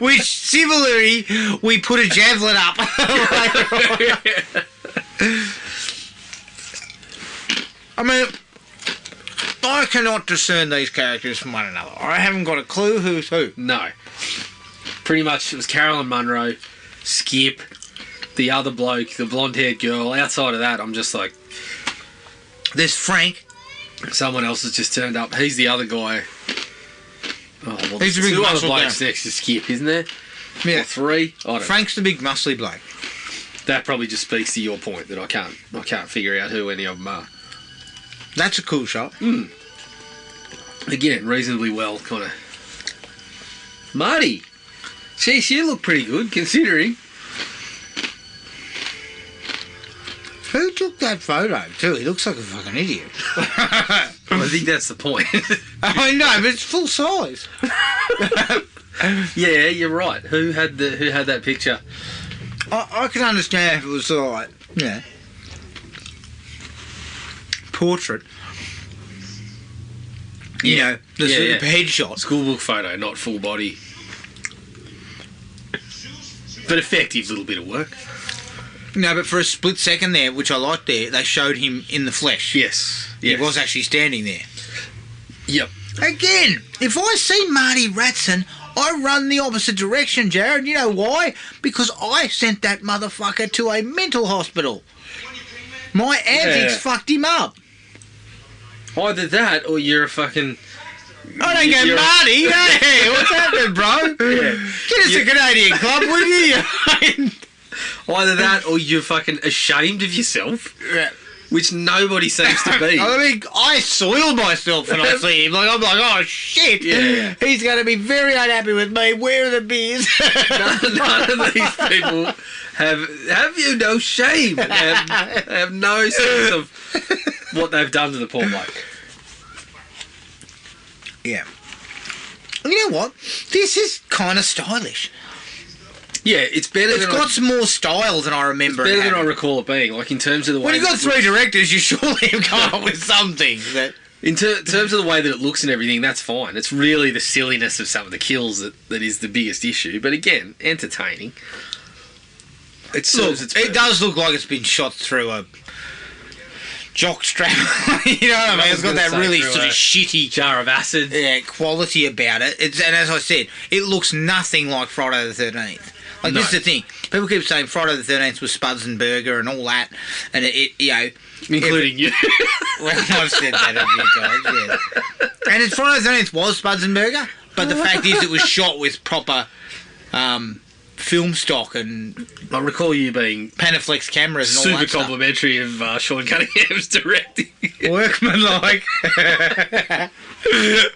Which, similarly, we put a javelin up. I mean, I cannot discern these characters from one another. I haven't got a clue who's who. No. Pretty much it was Carolyn Munro, Skip, the other bloke, the blonde-haired girl. Outside of that, I'm just like, There's Frank. someone else has just turned up. He's the other guy. Oh, well, He's a big two other muscle blokes guy. next to Skip, isn't there? Yeah. Or three? I don't know. Frank's the big muscly bloke. That probably just speaks to your point that I can't figure out who any of them are. That's a cool shot. Again, reasonably well, kind of. Marty, jeez, you look pretty good considering. Who took that photo, too? He looks like a fucking idiot. I think that's the point. I know, but it's full size. Yeah, you're right. Who had that picture? I can understand if it was like, portrait. You know, the Yeah, sort yeah. of headshot. Schoolbook photo, not full body. But effective little bit of work. No, but for a split second there, which I liked there, they showed him in the flesh. Yes. He was actually standing there. Yep. Again, if I see Marty Ratson, I run the opposite direction, Jared. You know why? Because I sent that motherfucker to a mental hospital. My antics fucked him up. Either that or you're a fucking... I don't go, You're- Marty. Hey, what's happening, bro? Get us a Canadian club, will you? Either that or you're fucking ashamed of yourself, which nobody seems to be. I mean, I soil myself when I see him. Like I'm like, oh shit, Yeah. he's going to be very unhappy with me. Where are the beers? None of these people have you no shame. Have no sense of what they've done to the poor bloke. Yeah. You know what? This is kind of stylish. Yeah, it's better It's than got some more style than I remember. better it than I having. recall it being. Like in terms of the way When you've got that it three looks- directors, you surely have come up with something that. In terms of the way that it looks and everything, that's fine. It's really the silliness of some of the kills that is the biggest issue. But again, entertaining. It serves its It purpose. does look like it's been shot through a jock strap. You know what I mean? It's got that gonna say really through sort of a shitty jar of acid. quality about it. And as I said, it looks nothing like Friday the 13th. Like, No. this is the thing. People keep saying Friday the 13th was Spuds and Burger and all that. And it you know... Including you. Well, I've said that a few times, yeah. And it's Friday the 13th was Spuds and Burger, but the fact is it was shot with proper film stock and I recall you being Panaflex cameras and all super that stuff. complimentary of Sean Cunningham's directing. Workmanlike.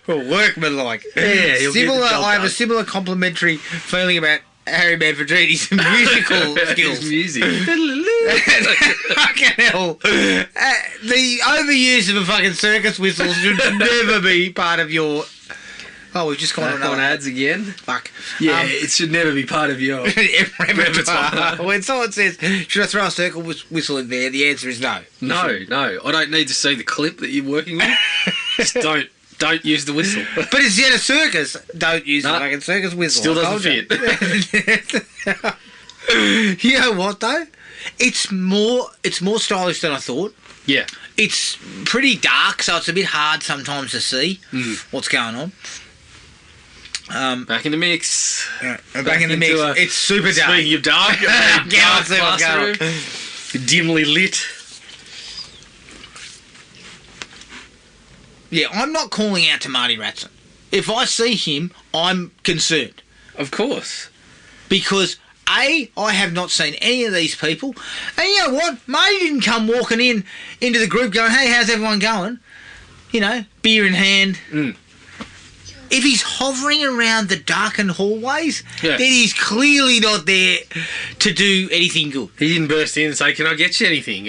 Workmanlike. Yeah, he'll get the Similar. job I have a done. similar complimentary feeling about Harry Manfredini's musical His skills. music. Fucking hell. The overuse of a fucking circus whistle should never be part of your... Oh, we've just gone Back on on another... ads again. Fuck. Yeah, it should never be part of your Repertoire. When someone says, should I throw a circle whistle in there, the answer is no. No. I don't need to see the clip that you're working with. Just don't use the whistle. But it's yet a circus. Don't use Nah. the fucking circus whistle. Still I doesn't told you. You know what though? It's more stylish than I thought. Yeah. It's pretty dark, so it's a bit hard sometimes to see what's going on. Back in the mix. Back in the mix, it's super dark. Speaking of dark, Can't dark see what's going on. classroom, dimly lit. Yeah, I'm not calling out to Marty Ratson. If I see him, I'm concerned. Of course. Because I have not seen any of these people. And you know what? Marty didn't come walking into the group going, hey, how's everyone going? You know, beer in hand. if he's hovering around the darkened hallways, Yeah. then he's clearly not there to do anything good. He didn't burst in and say, "Can I get you anything?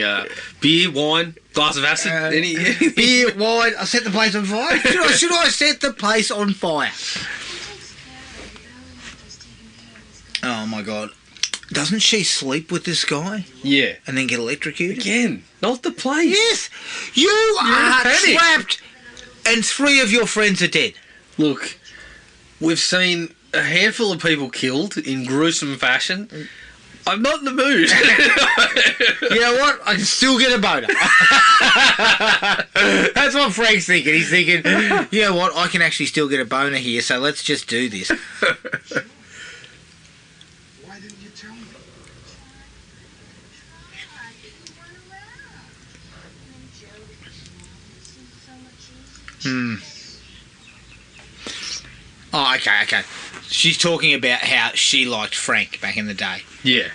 Beer, wine, glass of acid, anything?" Beer, wine. I set the place on fire. Should I set the place on fire? Oh my god! Doesn't she sleep with this guy Yeah. and then get electrocuted? Again, not the place. Yes, you are panic. trapped, and 3 of your friends are dead. Look, we've seen a handful of people killed in gruesome fashion. I'm not in the mood. You know what? I can still get a boner. That's what Frank's thinking. He's thinking, you know what? I can actually still get a boner here, so let's just do this. Why didn't you tell me? Oh, okay. She's talking about how she liked Frank back in the day. Yeah.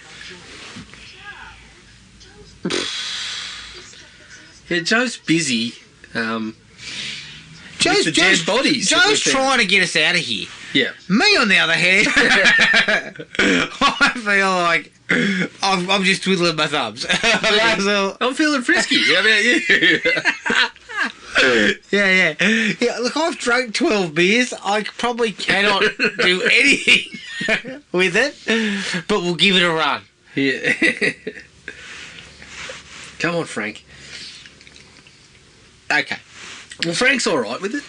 Yeah, Joe's busy. Joe's the dead bodies that Joe's we found. trying to get us out of here. Yeah. Me, on the other hand, I feel like I'm just twiddling my thumbs. So, I'm feeling frisky. How about you? yeah. Look, I've drunk 12 beers. I probably cannot do anything with it, but we'll give it a run. Yeah. Come on, Frank. Okay. Well, Frank's all right with it.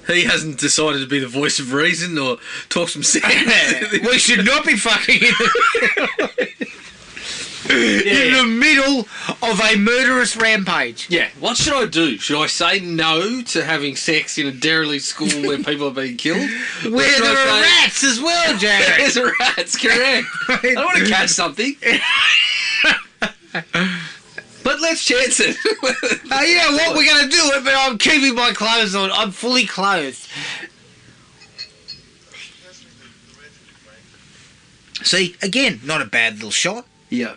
He hasn't decided to be the voice of reason or talk some sense. We should not be fucking in the middle of a murderous rampage. Yeah, what should I do? Should I say no to having sex in a derelict school where people are being killed? Where there are rats as well, Jared. There's rats, correct. I don't want to catch something. But let's chance it. You know what? We're going to do it, but I'm keeping my clothes on. I'm fully clothed. See, again, not a bad little shot Yeah.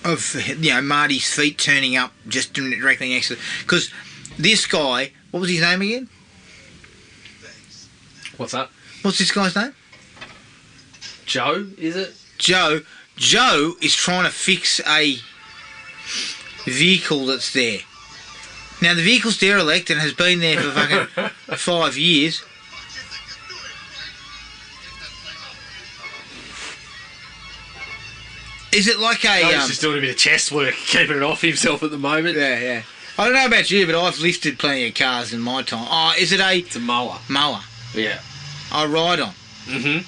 of, Marty's feet turning up just directly next to... Because this guy, what was his name again? What's that? What's this guy's name? Joe, is it? Joe. Joe is trying to fix a vehicle that's there. Now, the vehicle's derelict and has been there for fucking 5 years. Is it like a... He's just doing a bit of chest work, keeping it off himself at the moment. Yeah. I don't know about you, but I've lifted plenty of cars in my time. Oh, is it a... It's a mower. Mower. Yeah. I ride on. Mm-hmm.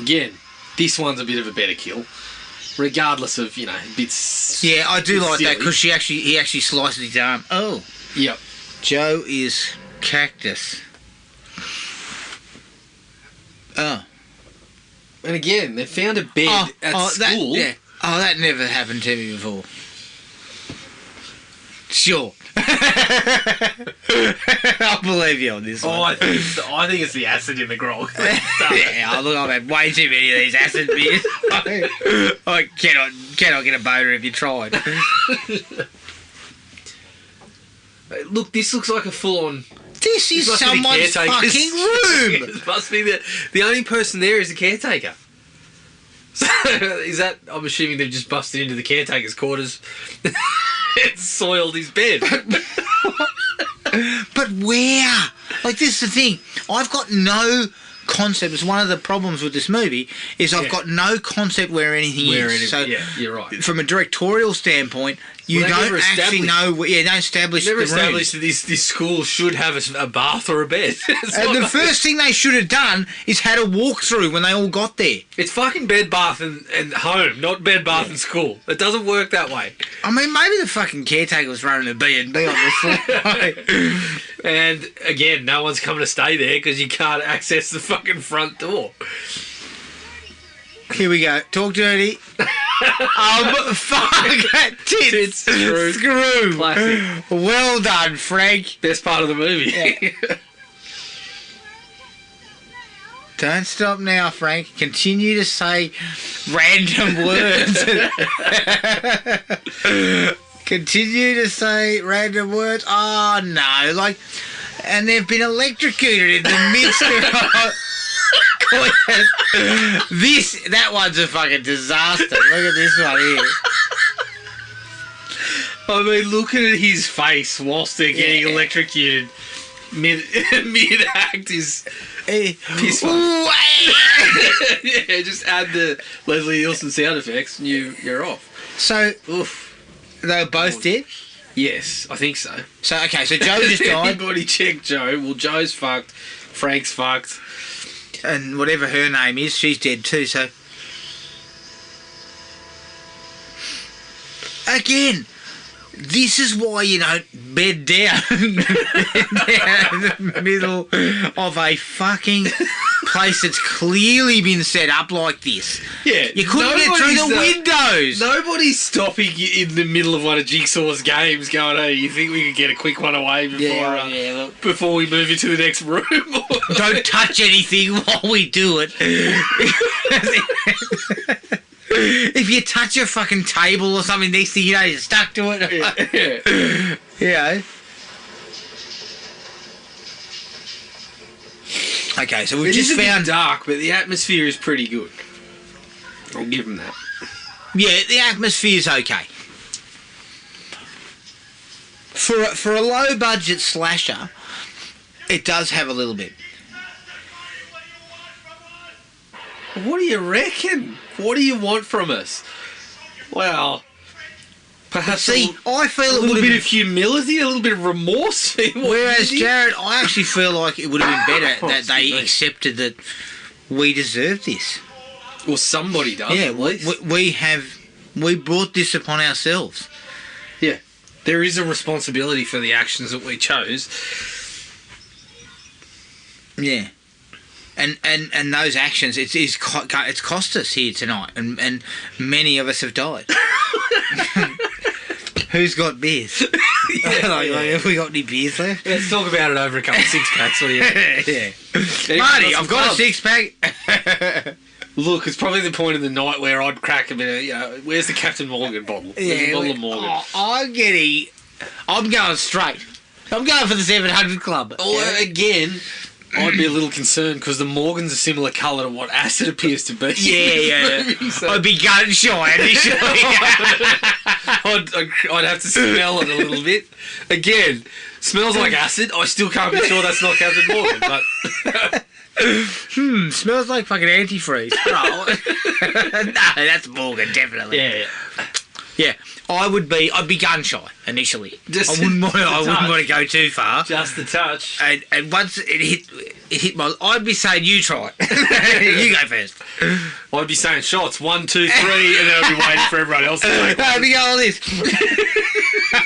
Again, this one's a bit of a better kill, regardless of bits. Yeah, I do like that silly. because he actually slices his arm. Oh, Yep. Joe is cactus. Oh, And again, they found a bed at school. That never happened to me before. Sure. I'll believe you on this one. Oh, I think it's the acid in the grog. Yeah, look, I've had way too many of these acid beers. I cannot get a boner if you tried. Look, this looks like a full-on. This is must be the someone's caretaker's- fucking room. It must be the only person there is the caretaker. So, is that? I'm assuming they've just busted into the caretaker's quarters and soiled his bed. But where? Like, this is the thing. I've got no concept. It's one of the problems with this movie is I've got no concept where anything is. So, yeah, you're right. from a directorial standpoint, you Well, they don't never actually established- know. Don't establish Never the established rooms. that this school should have a bath or a bed. And the first thing they should have done is had a walkthrough when they all got there. It's fucking bed, bath, and home, not bed, bath, and school. It doesn't work that way. I mean, maybe the fucking caretaker was running a B&B on this floor. And again, no one's coming to stay there because you can't access the fucking front door. Here we go. Talk dirty. Fuck. Tits. Screw. Classic. Well done, Frank. Best part of the movie. Yeah. Don't stop now, Frank. Continue to say random words. Continue to say random words. Oh, no. Like, and they've been electrocuted in the midst of... That one's a fucking disaster. Look at this one here. I mean, looking at his face whilst they're getting electrocuted mid-act is piss funny. Yeah, just add the Leslie Nielsen sound effects and you're off. So, Oof. they were both dead? Yes, I think so. So, okay, so Joe just died. Everybody check Joe. Well, Joe's fucked. Frank's fucked. And whatever her name is, she's dead too, so... Again, this is why you don't bed down, in the middle of a fucking place that's clearly been set up like this. Yeah. You couldn't get through the windows. Nobody's stopping you in the middle of one of Jigsaw's games going, hey, you think we could get a quick one away before we move into the next room? Don't touch anything while we do it. If you touch a fucking table or something, next thing you know, you're stuck to it. Yeah. Okay, so we've just found... dark, but the atmosphere is pretty good. I'll give them that. Yeah, the atmosphere's okay. For a low-budget slasher, it does have a little bit. What do you reckon? What do you want from us? Well, perhaps I feel a little bit of humility, a little bit of remorse. Whereas, Jared, I actually feel like it would have been better that they accepted that we deserve this. Well, somebody does. Yeah, we brought this upon ourselves. Yeah, there is a responsibility for the actions that we chose. Yeah. And those actions, it's cost us here tonight, and many of us have died. Who's got beers? Have we got any beers left? Let's talk about it over a couple of six-packs. What do you Yeah. Marty, I've got a six-pack. Look, it's probably the point of the night where I'd crack a bit of, where's the Captain Morgan bottle? Yeah, bottle of Morgan. I'm going straight. I'm going for the 700 Club. Or, again... I'd be a little concerned because the Morgan's a similar colour to what acid appears to be. Yeah. Movie, so. I'd be gun shy initially. I'd have to smell it a little bit. Again, smells like acid. I still can't be sure that's not Captain Morgan. But smells like fucking antifreeze. No, that's Morgan, definitely. Yeah. I'd be gun shy initially. I wouldn't want to go too far. Just a touch. And once it hit my, I'd be saying you try it. You go first. I'd be saying shots 1, 2, 3, and then I'd be waiting for everyone else to take one. I'd be going like this.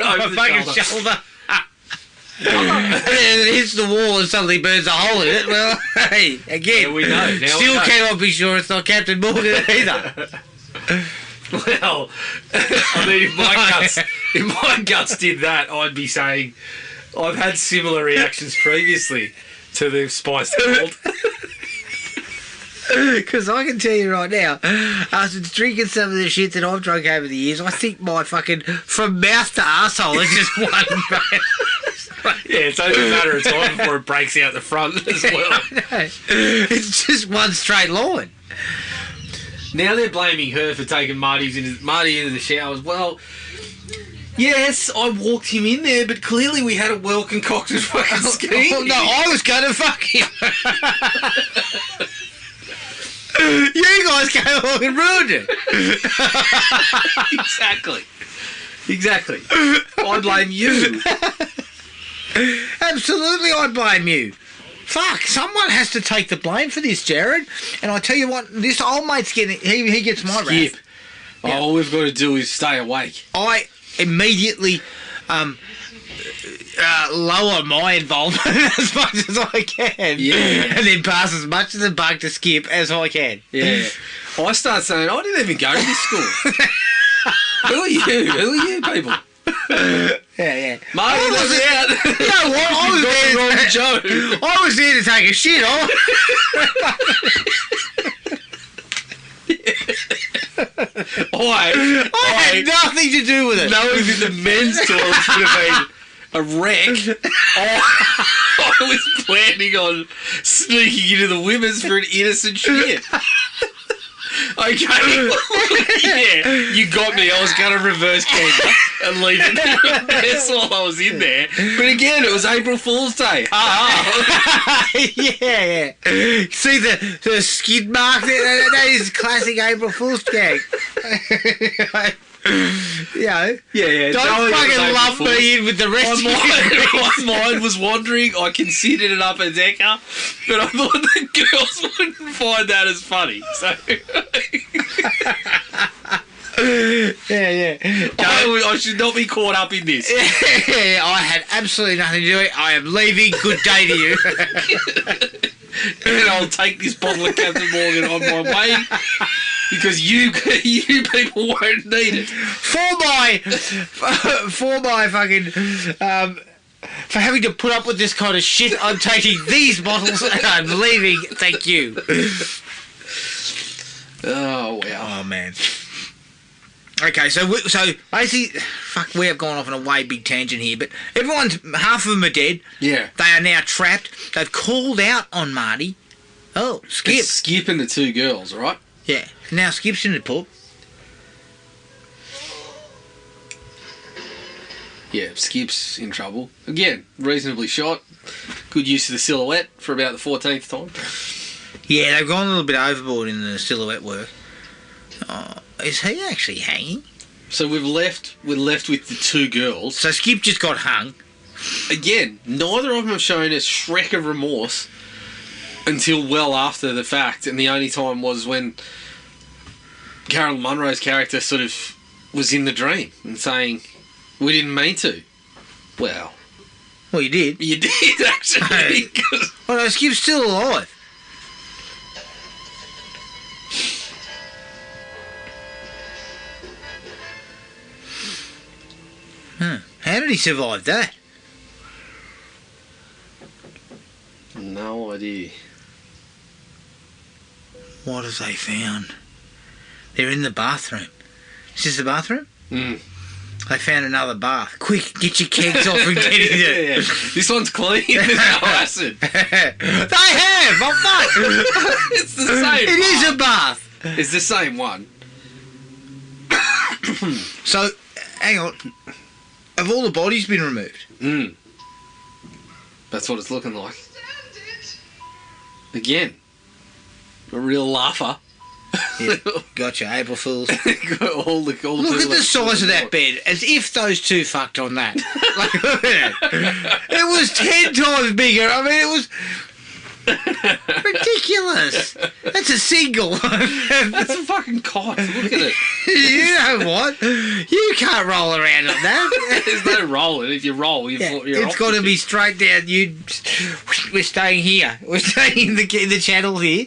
Over my fucking shoulder. And then it hits the wall and suddenly burns a hole in it. Well, hey, again, we know. Still cannot be sure it's not Captain Morgan either. Well, I mean, if my guts did that, I'd be saying I've had similar reactions previously to the spiced cold. Because I can tell you right now, after drinking some of the shit that I've drunk over the years, I think my fucking from mouth to arsehole is just one. Yeah, it's only a matter of time before it breaks out the front as well. It's just one straight line. Now they're blaming her for taking Marty into the showers. Well, yes, I walked him in there, but clearly we had a well concocted fucking scheme. Oh, no, I was going to fuck him. You guys came along and ruined it. Exactly. I blame you. Absolutely, I blame you. Fuck, someone has to take the blame for this, Jared. And I tell you what, this old mate's getting... He gets my wrath. Yeah. All we've got to do is stay awake. I immediately lower my involvement as much as I can. Yeah. And then pass as much of the buck to Skip as I can. Yeah. I start saying, I didn't even go to this school. Who are you? Who are you people? Yeah. Marty, let me out. You know what? I was there drove Joe. I was there to take a shit. I had nothing to do with it. Knowing that the men's toilets would have been a wreck, I was planning on sneaking into the women's for an innocent shit. Okay, yeah, you got me. I was going to reverse camera and leave it there while I was in there. But again, it was April Fool's Day. Yeah. See the skid mark there? That is classic April Fool's gag. Yeah. Don't fucking lump me in with the rest of My mind was wandering. I considered an upper decker, but I thought the girls wouldn't find that as funny. So yeah. I should not be caught up in this. Yeah, I had absolutely nothing to do with it. I am leaving. Good day to you. And I'll take this bottle of Captain Morgan on my way because you people won't need it. For my fucking for having to put up with this kind of shit, I'm taking these bottles and I'm leaving. Thank you. Oh wow. Oh man. Okay, so basically, fuck, we have gone off on a way big tangent here, but half of them are dead. Yeah. They are now trapped. They've called out on Marty. Oh, Skip. It's Skip and the two girls, right? Yeah. Now Skip's in the pub. Yeah, Skip's in trouble. Again, reasonably shot. Good use of the silhouette for about the 14th time. Yeah, they've gone a little bit overboard in the silhouette work. Oh, is he actually hanging? So we're left with the two girls. So Skip just got hung. Again, neither of them have shown a shreck of remorse until well after the fact, and the only time was when Carolyn Munro's character sort of was in the dream and saying, "We didn't mean to." Well, you did. You did, actually. Well, no, Skip's still alive. How did he survive that? No idea. What have they found? They're in the bathroom. Is this the bathroom? Mm. They found another bath. Quick, get your kegs off and get in there. Yeah. This one's clean. There's no acid. They have! Oh, fuck! It's the same. It is a bath. It's the same one. So, hang on. Have all the bodies been removed? Mm. That's what it's looking like. Again, a real laugher. Yeah. Gotcha, April Fools. all the Look at the size of that bed, as if those two fucked on that. Like, look at it. It was 10 times bigger. I mean, it was ridiculous. That's a single. That's a fucking cot. Look at it. You know what? You can't roll around on that. There's no rolling. If you roll, you're it's got to be straight down. We're staying here. We're staying in the channel here.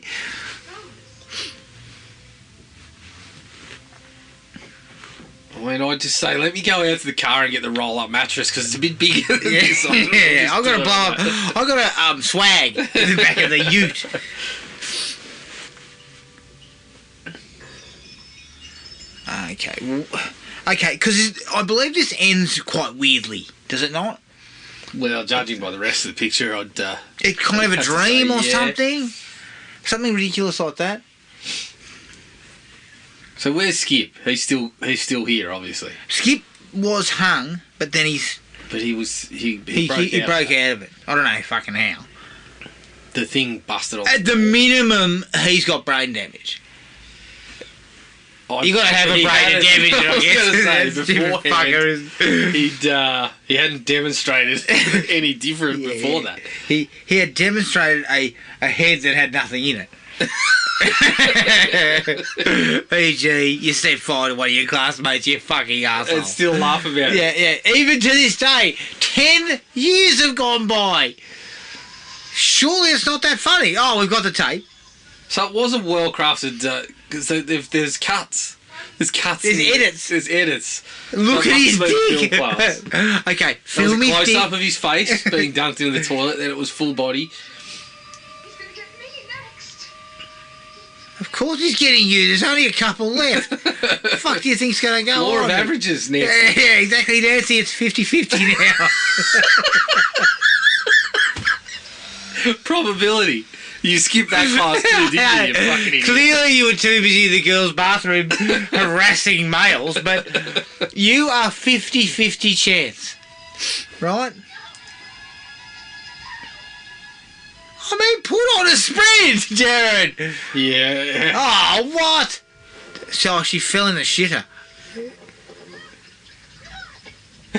I mean, I'd just say, let me go out to the car and get the roll-up mattress because it's a bit bigger than this. Yeah, I've got to blow up. I've got to swag in the back of the ute. Okay, because I believe this ends quite weirdly, does it not? Well, judging by the rest of the picture, I'd... It's kind of a dream say, or yeah. something? Something ridiculous like that? So where's Skip? He's still here, obviously. Skip was hung, but then But he was... He broke out of it. I don't know fucking how. The thing busted off. At the minimum, he's got brain damage. You got to have a brain damage, I guess. Beforehand, he hadn't demonstrated any different before that. He had demonstrated a head that had nothing in it. E.g., you set fire to one of your classmates, you fucking asshole. And still laugh about it. Yeah. Even to this day, 10 years have gone by. Surely it's not that funny. Oh, we've got the tape. So it was a well-crafted... so there's cuts. There's cuts. There's in it. edits. There's edits. Look at That his must have been dick. film class. Okay, There was film a his close dick. up of his face being dunked into the toilet. Then it was full body. He's gonna get me next. Of course he's getting you. There's only a couple left. The fuck do you think's going to go Law on? of averages, Nancy. Yeah, exactly, Nancy. It's 50-50 now. Probability. You skipped that class too, didn't you? You fucking idiot. Clearly you were too busy in the girls' bathroom harassing males, but you are 50-50 chance. Right? I mean, put on a sprint, Jared. Yeah. Oh, what? So she fell in the shitter.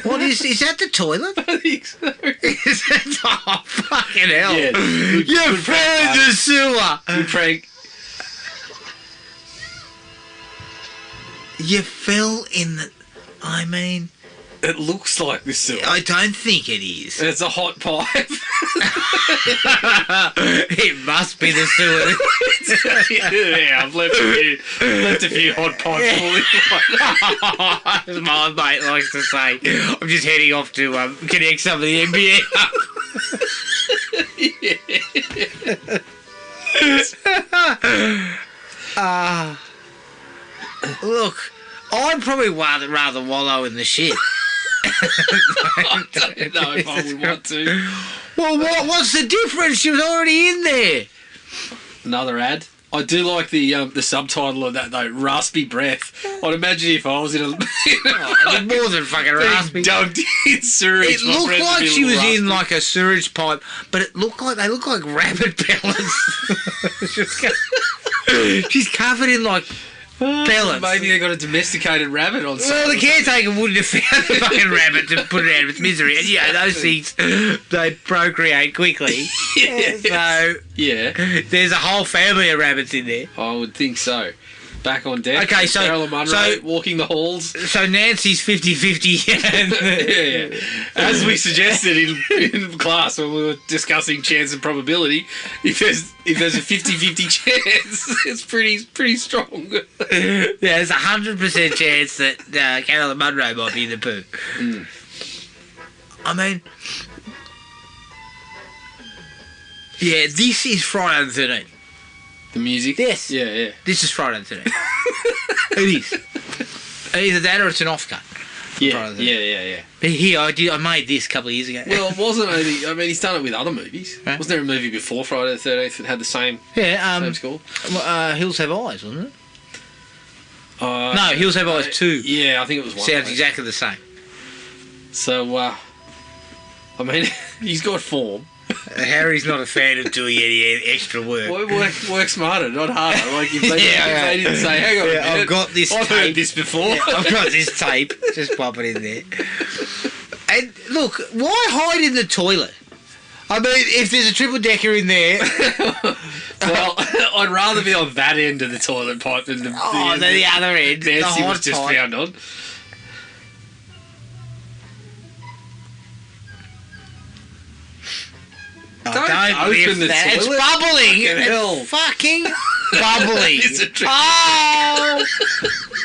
What is that the toilet? I think so. Is that, oh, fucking hell. Yeah, good- You good fell in prank, the sewer. Good prank. You fell in the... I mean... It looks like the sewer. I don't think it is. It's a hot pipe. It must be the sewer. Yeah, I've left a few hot pipes falling. As my mate likes to say. I'm just heading off to connect some of the NBA. Look, I'd probably rather wallow in the shit. I don't know if I would want to. Well, what's the difference? She was already in there. Another ad. I do like the subtitle of that though. Raspy breath. I'd imagine if I was in a It's more than fucking raspy. dunked in sewage. It my looked breath would like be a she was little in raspy. like a sewage pipe, but they look like rabbit pellets. She's covered in like pellets. Maybe they got a domesticated rabbit on. Well, the caretaker wouldn't have found the fucking rabbit to put it out of its misery. And yeah, those things, they procreate quickly. So Yeah, there's a whole family of rabbits in there. I would think so. Back on deck. Okay, so- Marilyn Monroe so- walking the halls. So Nancy's 50-50. Yeah. As we suggested in class when we were discussing chance and probability, if there's a 50-50 chance, it's pretty strong. Yeah, there's a 100% chance that Carolyn Munro might be in the poo. I mean, yeah, this is Friday the 13th. The music? Yes. Yeah. This is Friday the 13th. It is. Either that or it's an off cut. Yeah, Friday. yeah. But here, I made this a couple of years ago. Well, it wasn't only... I mean, he's done it with other movies. Huh? Wasn't there a movie before Friday the 13th that had the same yeah, score? Hills Have Eyes, wasn't it? No, No, Hills Have Eyes 2. Yeah, I think it was one. Sounds exactly the same. So, I mean, he's got form. Harry's not a fan of doing any extra work. Work smarter, not harder. Like if they, Yeah, if they didn't say, "Hang on, a Yeah, I've minute, got this I've tape. heard this before." Yeah, I've got this tape. Just pop it in there. And look, why hide in the toilet? I mean, if there's a triple decker in there, Well, I'd rather be on that end of the toilet pipe than the other end, the Nancy was hot just pipe. found on. Oh, Don't lift open the that. It's toilet. bubbling. Fucking hell. It's fucking bubbling. It's a trick. Oh,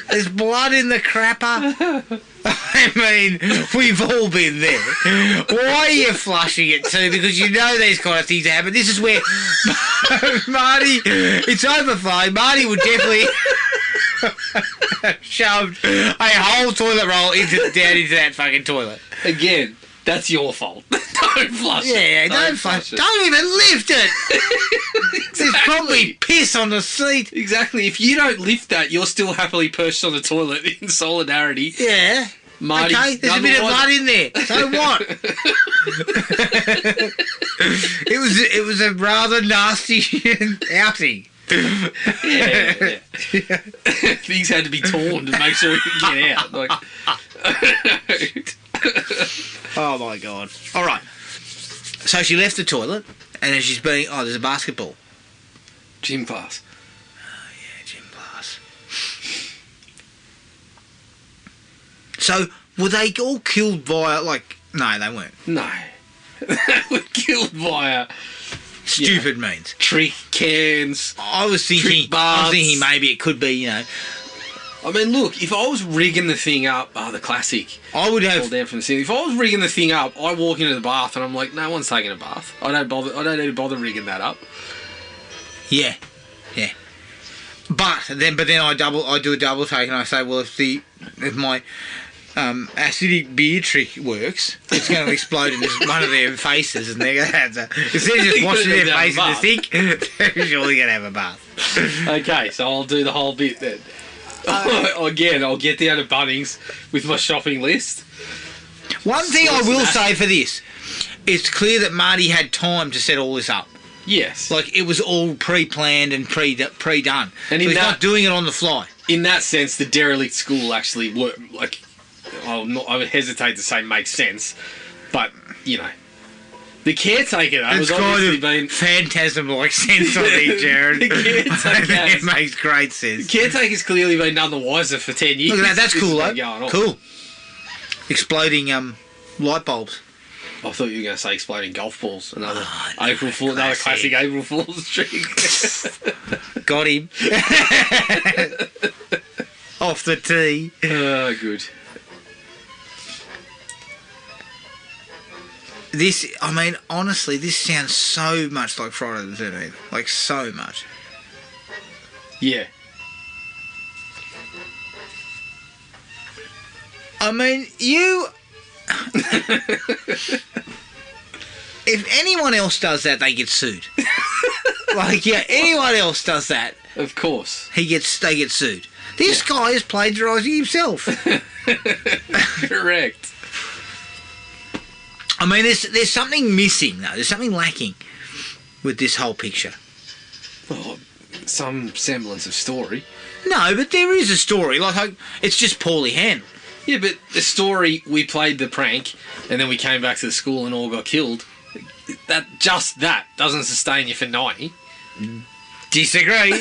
there's blood in the crapper. I mean, we've all been there. Why are you flushing it too? Because you know these kind of things happen. This is where Marty, it's overflowing. Marty would definitely have shoved a whole toilet roll down into that fucking toilet. Again, that's your fault. Don't flush it. Yeah, don't flush. Don't even lift it. There's probably piss on the seat. Exactly. If you don't lift that, you're still happily perched on the toilet in solidarity. Yeah. Marty, Okay, there's a bit of blood in there. So what? It was a rather nasty outing. Yeah. Things had to be torn to make sure it could get out. Like, Oh my god. All right. So she left the toilet, and then she's being. Oh, there's a basketball. gym class. Yeah, gym class. So were they all killed via like? No, they weren't. No. They were killed via Stupid means. trick cans. I was thinking. Trick baths. maybe it could be. You know. I mean, look, if I was rigging the thing up, the classic, I would fall have. down from the ceiling. If I was rigging the thing up, I walk into the bath and I'm like, no one's taking a bath. I don't need to bother rigging that up. Yeah. But then I do a double take and I say, well, if my acidic beer trick works, it's going to explode in one of their faces, and they're going to have to, instead of just washing their face in the sink, they're surely going to have a bath. Okay, so I'll do the whole bit then. Again, I'll get down to Bunnings with my shopping list. One thing I will say for this, it's clear that Marty had time to set all this up. Yes. Like, it was all pre-planned and pre-done. And so he's not doing it on the fly. In that sense, the derelict school actually worked, like, I would hesitate to say makes sense, but, you know. The caretaker, though, was obviously been... phantasm-like sense on me, Jared. The caretaker... It makes great sense. The caretaker's clearly been none the wiser for 10 years. Look at that, that's cool, though. On. Cool. Exploding light bulbs. I thought you were going to say exploding golf balls. Another classic April Fool's trick. Got him. Off the tee. Oh, good. This, I mean, honestly, this sounds so much like Friday the 13th. Like, so much. Yeah. I mean, if anyone else does that, they get sued. Like, yeah, anyone else does that, Of course. they get sued. This guy is plagiarising himself. Correct. I mean, there's something missing, though. There's something lacking with this whole picture. Well, some semblance of story. No, but there is a story. Like, it's just poorly handled. Yeah, but the story, we played the prank, and then we came back to the school and all got killed. That doesn't sustain you for 90. Disagree.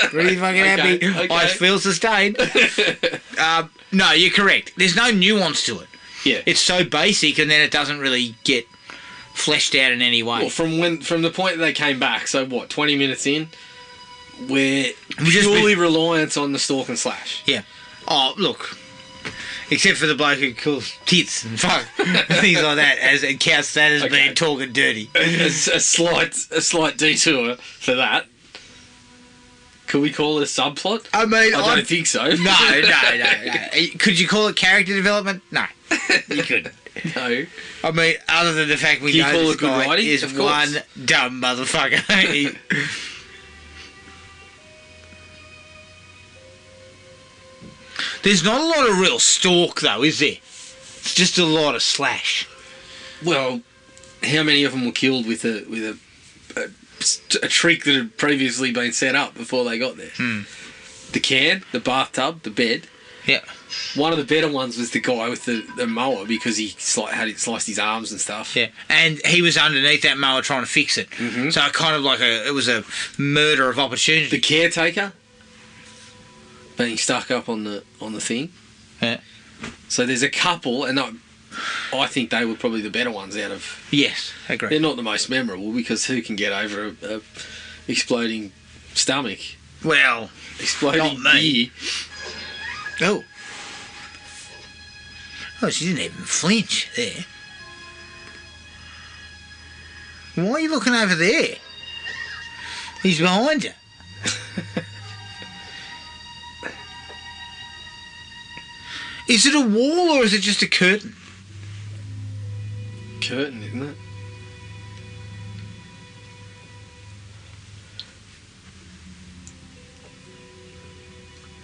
Pretty fucking happy. Okay. I feel sustained. No, you're correct. There's no nuance to it. Yeah. It's so basic, and then it doesn't really get fleshed out in any way. Well, from the point that they came back, so what, 20 minutes in, we're just purely reliant on the stalk and slash. Yeah. Oh, look. Except for the bloke who calls tits and fuck things like that, and counts that as being talking dirty. A slight detour for that. Could we call it a subplot? I mean, I don't think so. No. Could you call it character development? No, you couldn't. No. I mean, other than the fact we Can you know call this it good guy writing? is Of course. one dumb motherfucker. There's not a lot of real stalk, though, is there? It's just a lot of slash. Well, how many of them were killed with a trick that had previously been set up before they got there? The can, the bathtub, the bed. Yeah. One of the better ones was the guy with the mower, because he had sliced his arms and stuff. Yeah, and he was underneath that mower trying to fix it. Mm-hmm. So kind of like it was a murder of opportunity. The caretaker being stuck up on the thing. Yeah. So there's a couple, and I think they were probably the better ones out of... Yes, I agree. They're not the most memorable, because who can get over a exploding stomach? Well, Exploding not me. beer. Oh. Oh, she didn't even flinch there. Why are you looking over there? He's behind you. Is it a wall or is it just a curtain? Curtain, isn't it?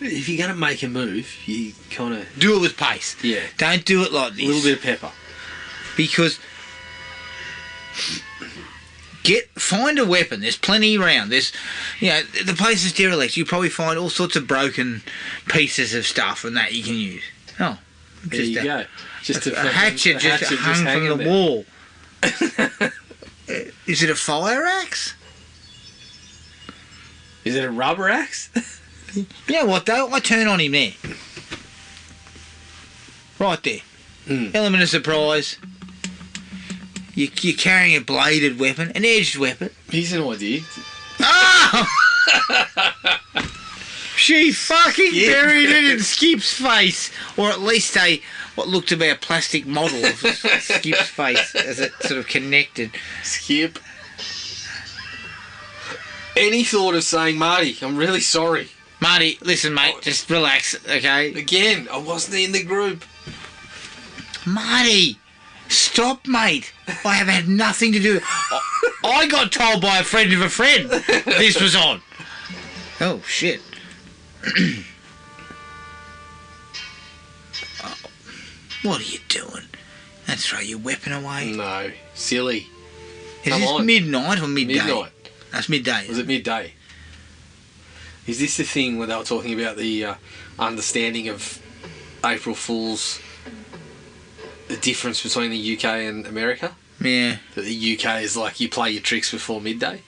If you're going to make a move, you kind of... Do it with pace. Yeah. Don't do it like this. A little bit of pepper. Because find a weapon. There's plenty around. There's, the place is derelict. You probably find all sorts of broken pieces of stuff and that you can use. Oh, There you go. Just a hatchet just hung from the wall. Is it a fire axe? Is it a rubber axe? You know what though? I turn on him there. Right there. Element of surprise. You're carrying a bladed weapon, an edged weapon. Here's an idea. Oh! She fucking buried it in Skip's face, or at least what looked to be a plastic model of Skip's face as it sort of connected. Skip. Any thought of saying, Marty, I'm really sorry. Marty, listen, mate, just relax, okay? Again, I wasn't in the group. Marty, stop, mate. I have had nothing to do. I got told by a friend of a friend this was on. Oh, shit. Oh, what are you doing? That's throw your weapon away. No, silly. Is Come this on. midnight or midday? Midnight. That's midday. Was it midday? Is this the thing where they were talking about the understanding of April Fool's, the difference between the UK and America? Yeah. That the UK is like you play your tricks before midday,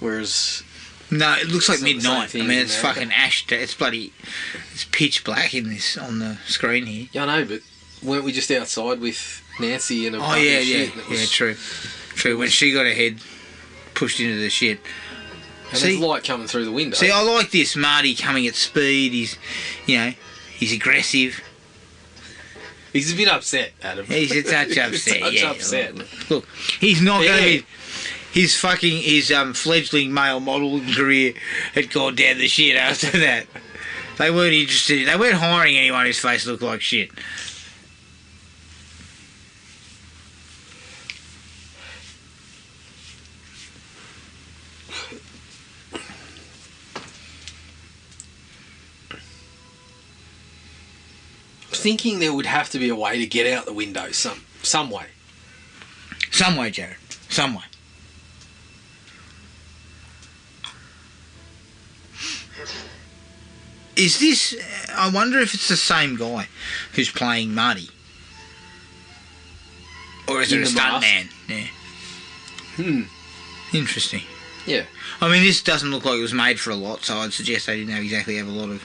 whereas No, it looks like It's not the midnight. same I thing mean, in it's America. fucking it's pitch black in this on the screen here. yeah, I know, but weren't we just outside with Nancy and a Oh bucket yeah, of yeah, shit? And it was, yeah. True. When she got her head pushed into the shit. And See- there's light coming through the window. See, I like this Marty coming at speed. He's aggressive. He's a bit upset, Adam. He's a touch upset. He's a touch Yeah. upset. Look, he's not going to Yeah. be. His fledgling male modelling career had gone down the shit after that. They weren't interested. They weren't hiring anyone whose face looked like shit. I'm thinking there would have to be a way to get out the window, some way. Some way, Jared. Some way. Is this... I wonder if it's the same guy who's playing Marty. Or is In it a the stunt mask? man? Yeah. Hmm. Interesting. Yeah. I mean, this doesn't look like it was made for a lot, so I'd suggest they didn't exactly have a lot of...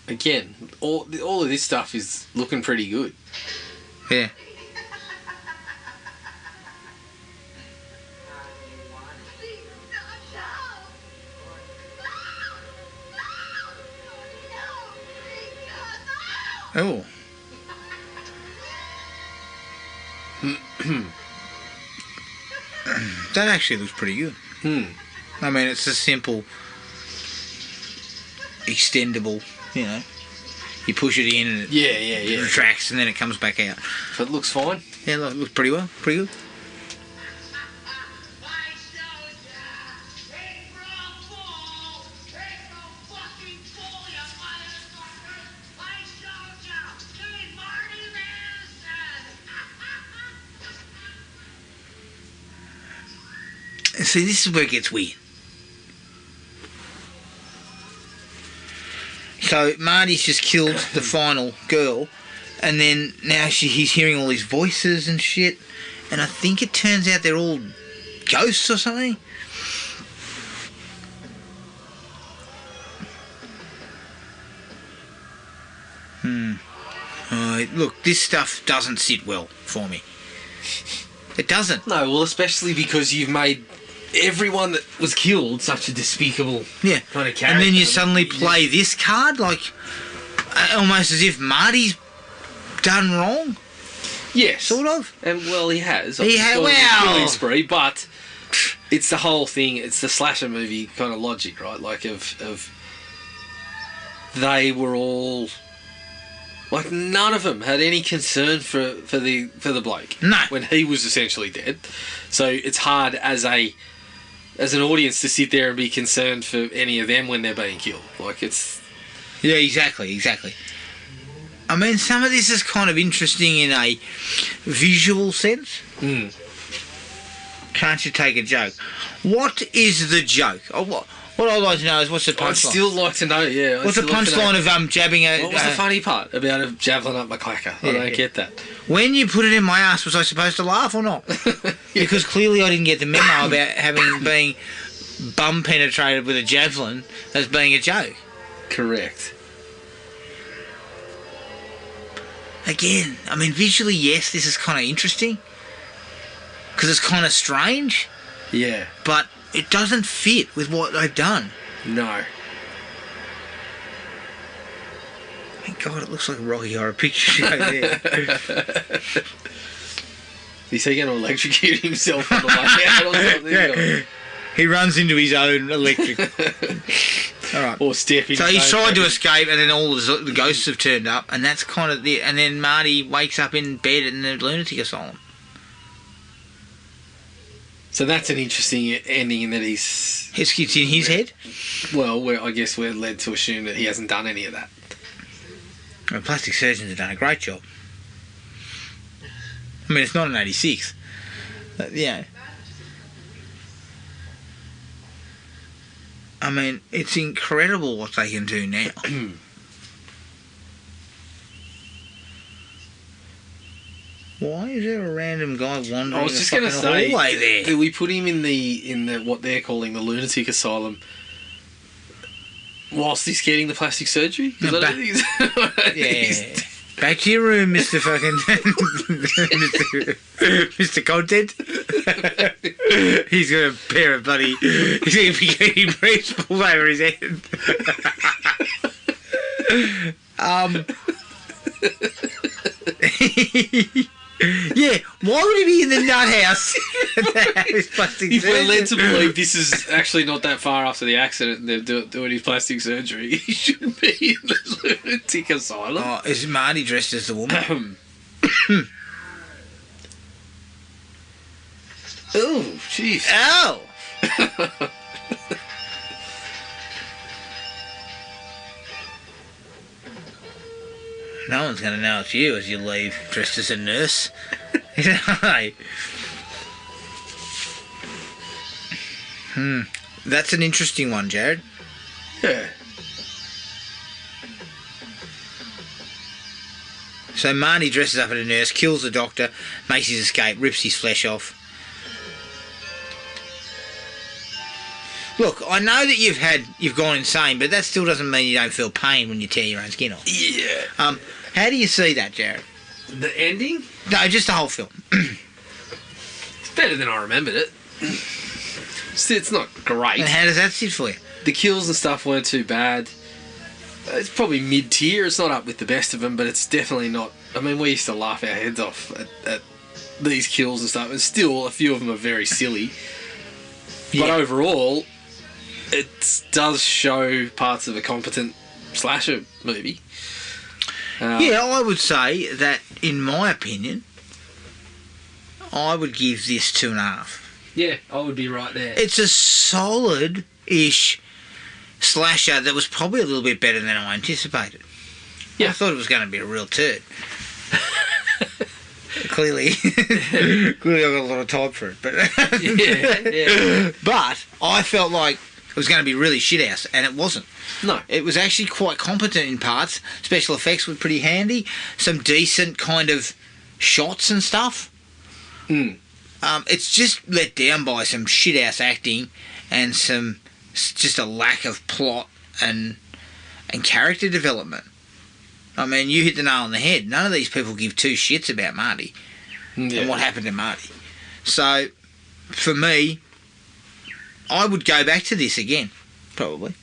Again, all of this stuff is looking pretty good. Yeah. Oh. That actually looks pretty good. Hmm. I mean, it's a simple, extendable, you know. You push it in and it Yeah. retracts and then it comes back out. So it looks fine. Yeah, look, looks pretty well. Pretty good. See, this is where it gets weird. So Marty's just killed the final girl, and then now he's hearing all these voices and shit, and I think it turns out they're all ghosts or something. Look, this stuff doesn't sit well for me. It doesn't. No, well, especially because you've made everyone that was killed such a despicable Yeah. kind of character. And then you suddenly play this card, like, almost as if Marty's done wrong, Yes. sort of. And, well, he has. He He's ha- gone on a well. killing spree, but it's the whole thing. It's the slasher movie kind of logic, right? Like, of they were all... Like, none of them had any concern for the bloke. No. When he was essentially dead. So it's hard as an audience to sit there and be concerned for any of them when they're being killed. Like, it's... Yeah, exactly. I mean, some of this is kind of interesting in a visual sense. Mm. Can't you take a joke? What is the joke? What I'd like to know is what's the I'd punchline? still like to know, yeah. I'd What's the still like to know. punchline of jabbing a... What was the funny part about a javelin up my clacker? I Yeah, don't yeah. get that. When you put it in my ass, was I supposed to laugh or not? Because clearly I didn't get the memo about being bum penetrated with a javelin as being a joke. Correct. Again, I mean, visually, yes, this is kind of interesting. because it's kind of strange, Yeah. but it doesn't fit with what they've done. No. Thank God, it looks like a Rocky Horror Picture Show there. Is he going to electrocute himself on the way out or something? Yeah. He runs into his own electric. All right. Or step in. So he's tried to escape, and then all the ghosts have turned up, and that's kind of the. And then Marty wakes up in bed in the lunatic asylum. So that's an interesting ending in that he's... It's in his head. Well, I guess we're led to assume that he hasn't done any of that. Well, plastic surgeons have done a great job. I mean, it's not an 86. But, yeah. I mean, it's incredible what they can do now. Why is there a random guy wandering I was just going going to to say, hallway there? we put him in the what they're calling the lunatic asylum whilst he's getting the plastic surgery? 'Cause No, I don't think he's- Yeah. Back to your room, Mr. fucking... Mr. Content. He's got a pair of bloody... He's going to be getting breast pulled over his head. Yeah, why would he be in the nut house? If we're led to believe this is actually not that far after the accident and they're doing his plastic surgery, he shouldn't be in the lunatic asylum. Oh, is Marty dressed as the woman? Oh, jeez. Ow! No one's going to know it's you as you leave dressed as a nurse. That's an interesting one, Jared. Yeah. So Marty dresses up as a nurse, kills the doctor, makes his escape, rips his flesh off. Look, I know that you've gone insane, but that still doesn't mean you don't feel pain when you tear your own skin off. Yeah. How do you see that, Jared? The ending? No, just the whole film. It's better than I remembered it. It's not great. And how does that sit for you? The kills and stuff weren't too bad. It's probably mid-tier. It's not up with the best of them, but it's definitely not... I mean, we used to laugh our heads off at these kills and stuff, and still, a few of them are very silly. Yeah. But overall, it does show parts of a competent slasher movie. Yeah, I would say that, in my opinion, I would give this 2.5. Yeah, I would be right there. It's a solid-ish slasher that was probably a little bit better than I anticipated. Yeah. I thought it was going to be a real turd. Clearly I got a lot of time for it, but yeah. but I felt like it was going to be really shithouse, and it wasn't. No. It was actually quite competent in parts. Special effects were pretty handy. Some decent kind of shots and stuff. It's just let down by some shit-ass acting and just a lack of plot and character development. I mean, you hit the nail on the head. None of these people give two shits about Marty and what happened to Marty. So, for me, I would go back to this again, probably.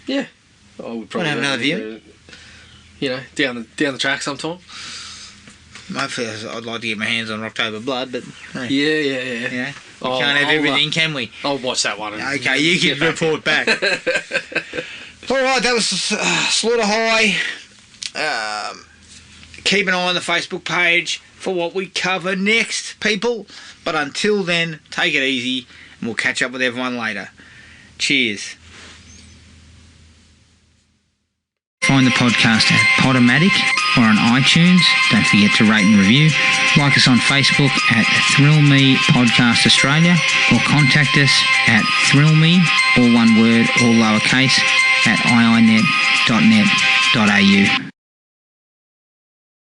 Yeah. I would probably have another view. You know, down the track sometime. Hopefully, I'd like to get my hands on October Blood, but hey, Yeah. you know, we can't have everything, can we? I'll watch that one. Okay, you can report back. All right, that was Slaughter High. Keep an eye on the Facebook page for what we cover next, people. But until then, take it easy, and we'll catch up with everyone later. Cheers. Find the podcast at Podomatic or on iTunes. Don't forget to rate and review. Like us on Facebook at Thrill Me Podcast Australia, or contact us at thrillme, all one word, all lowercase, at iinet.net.au.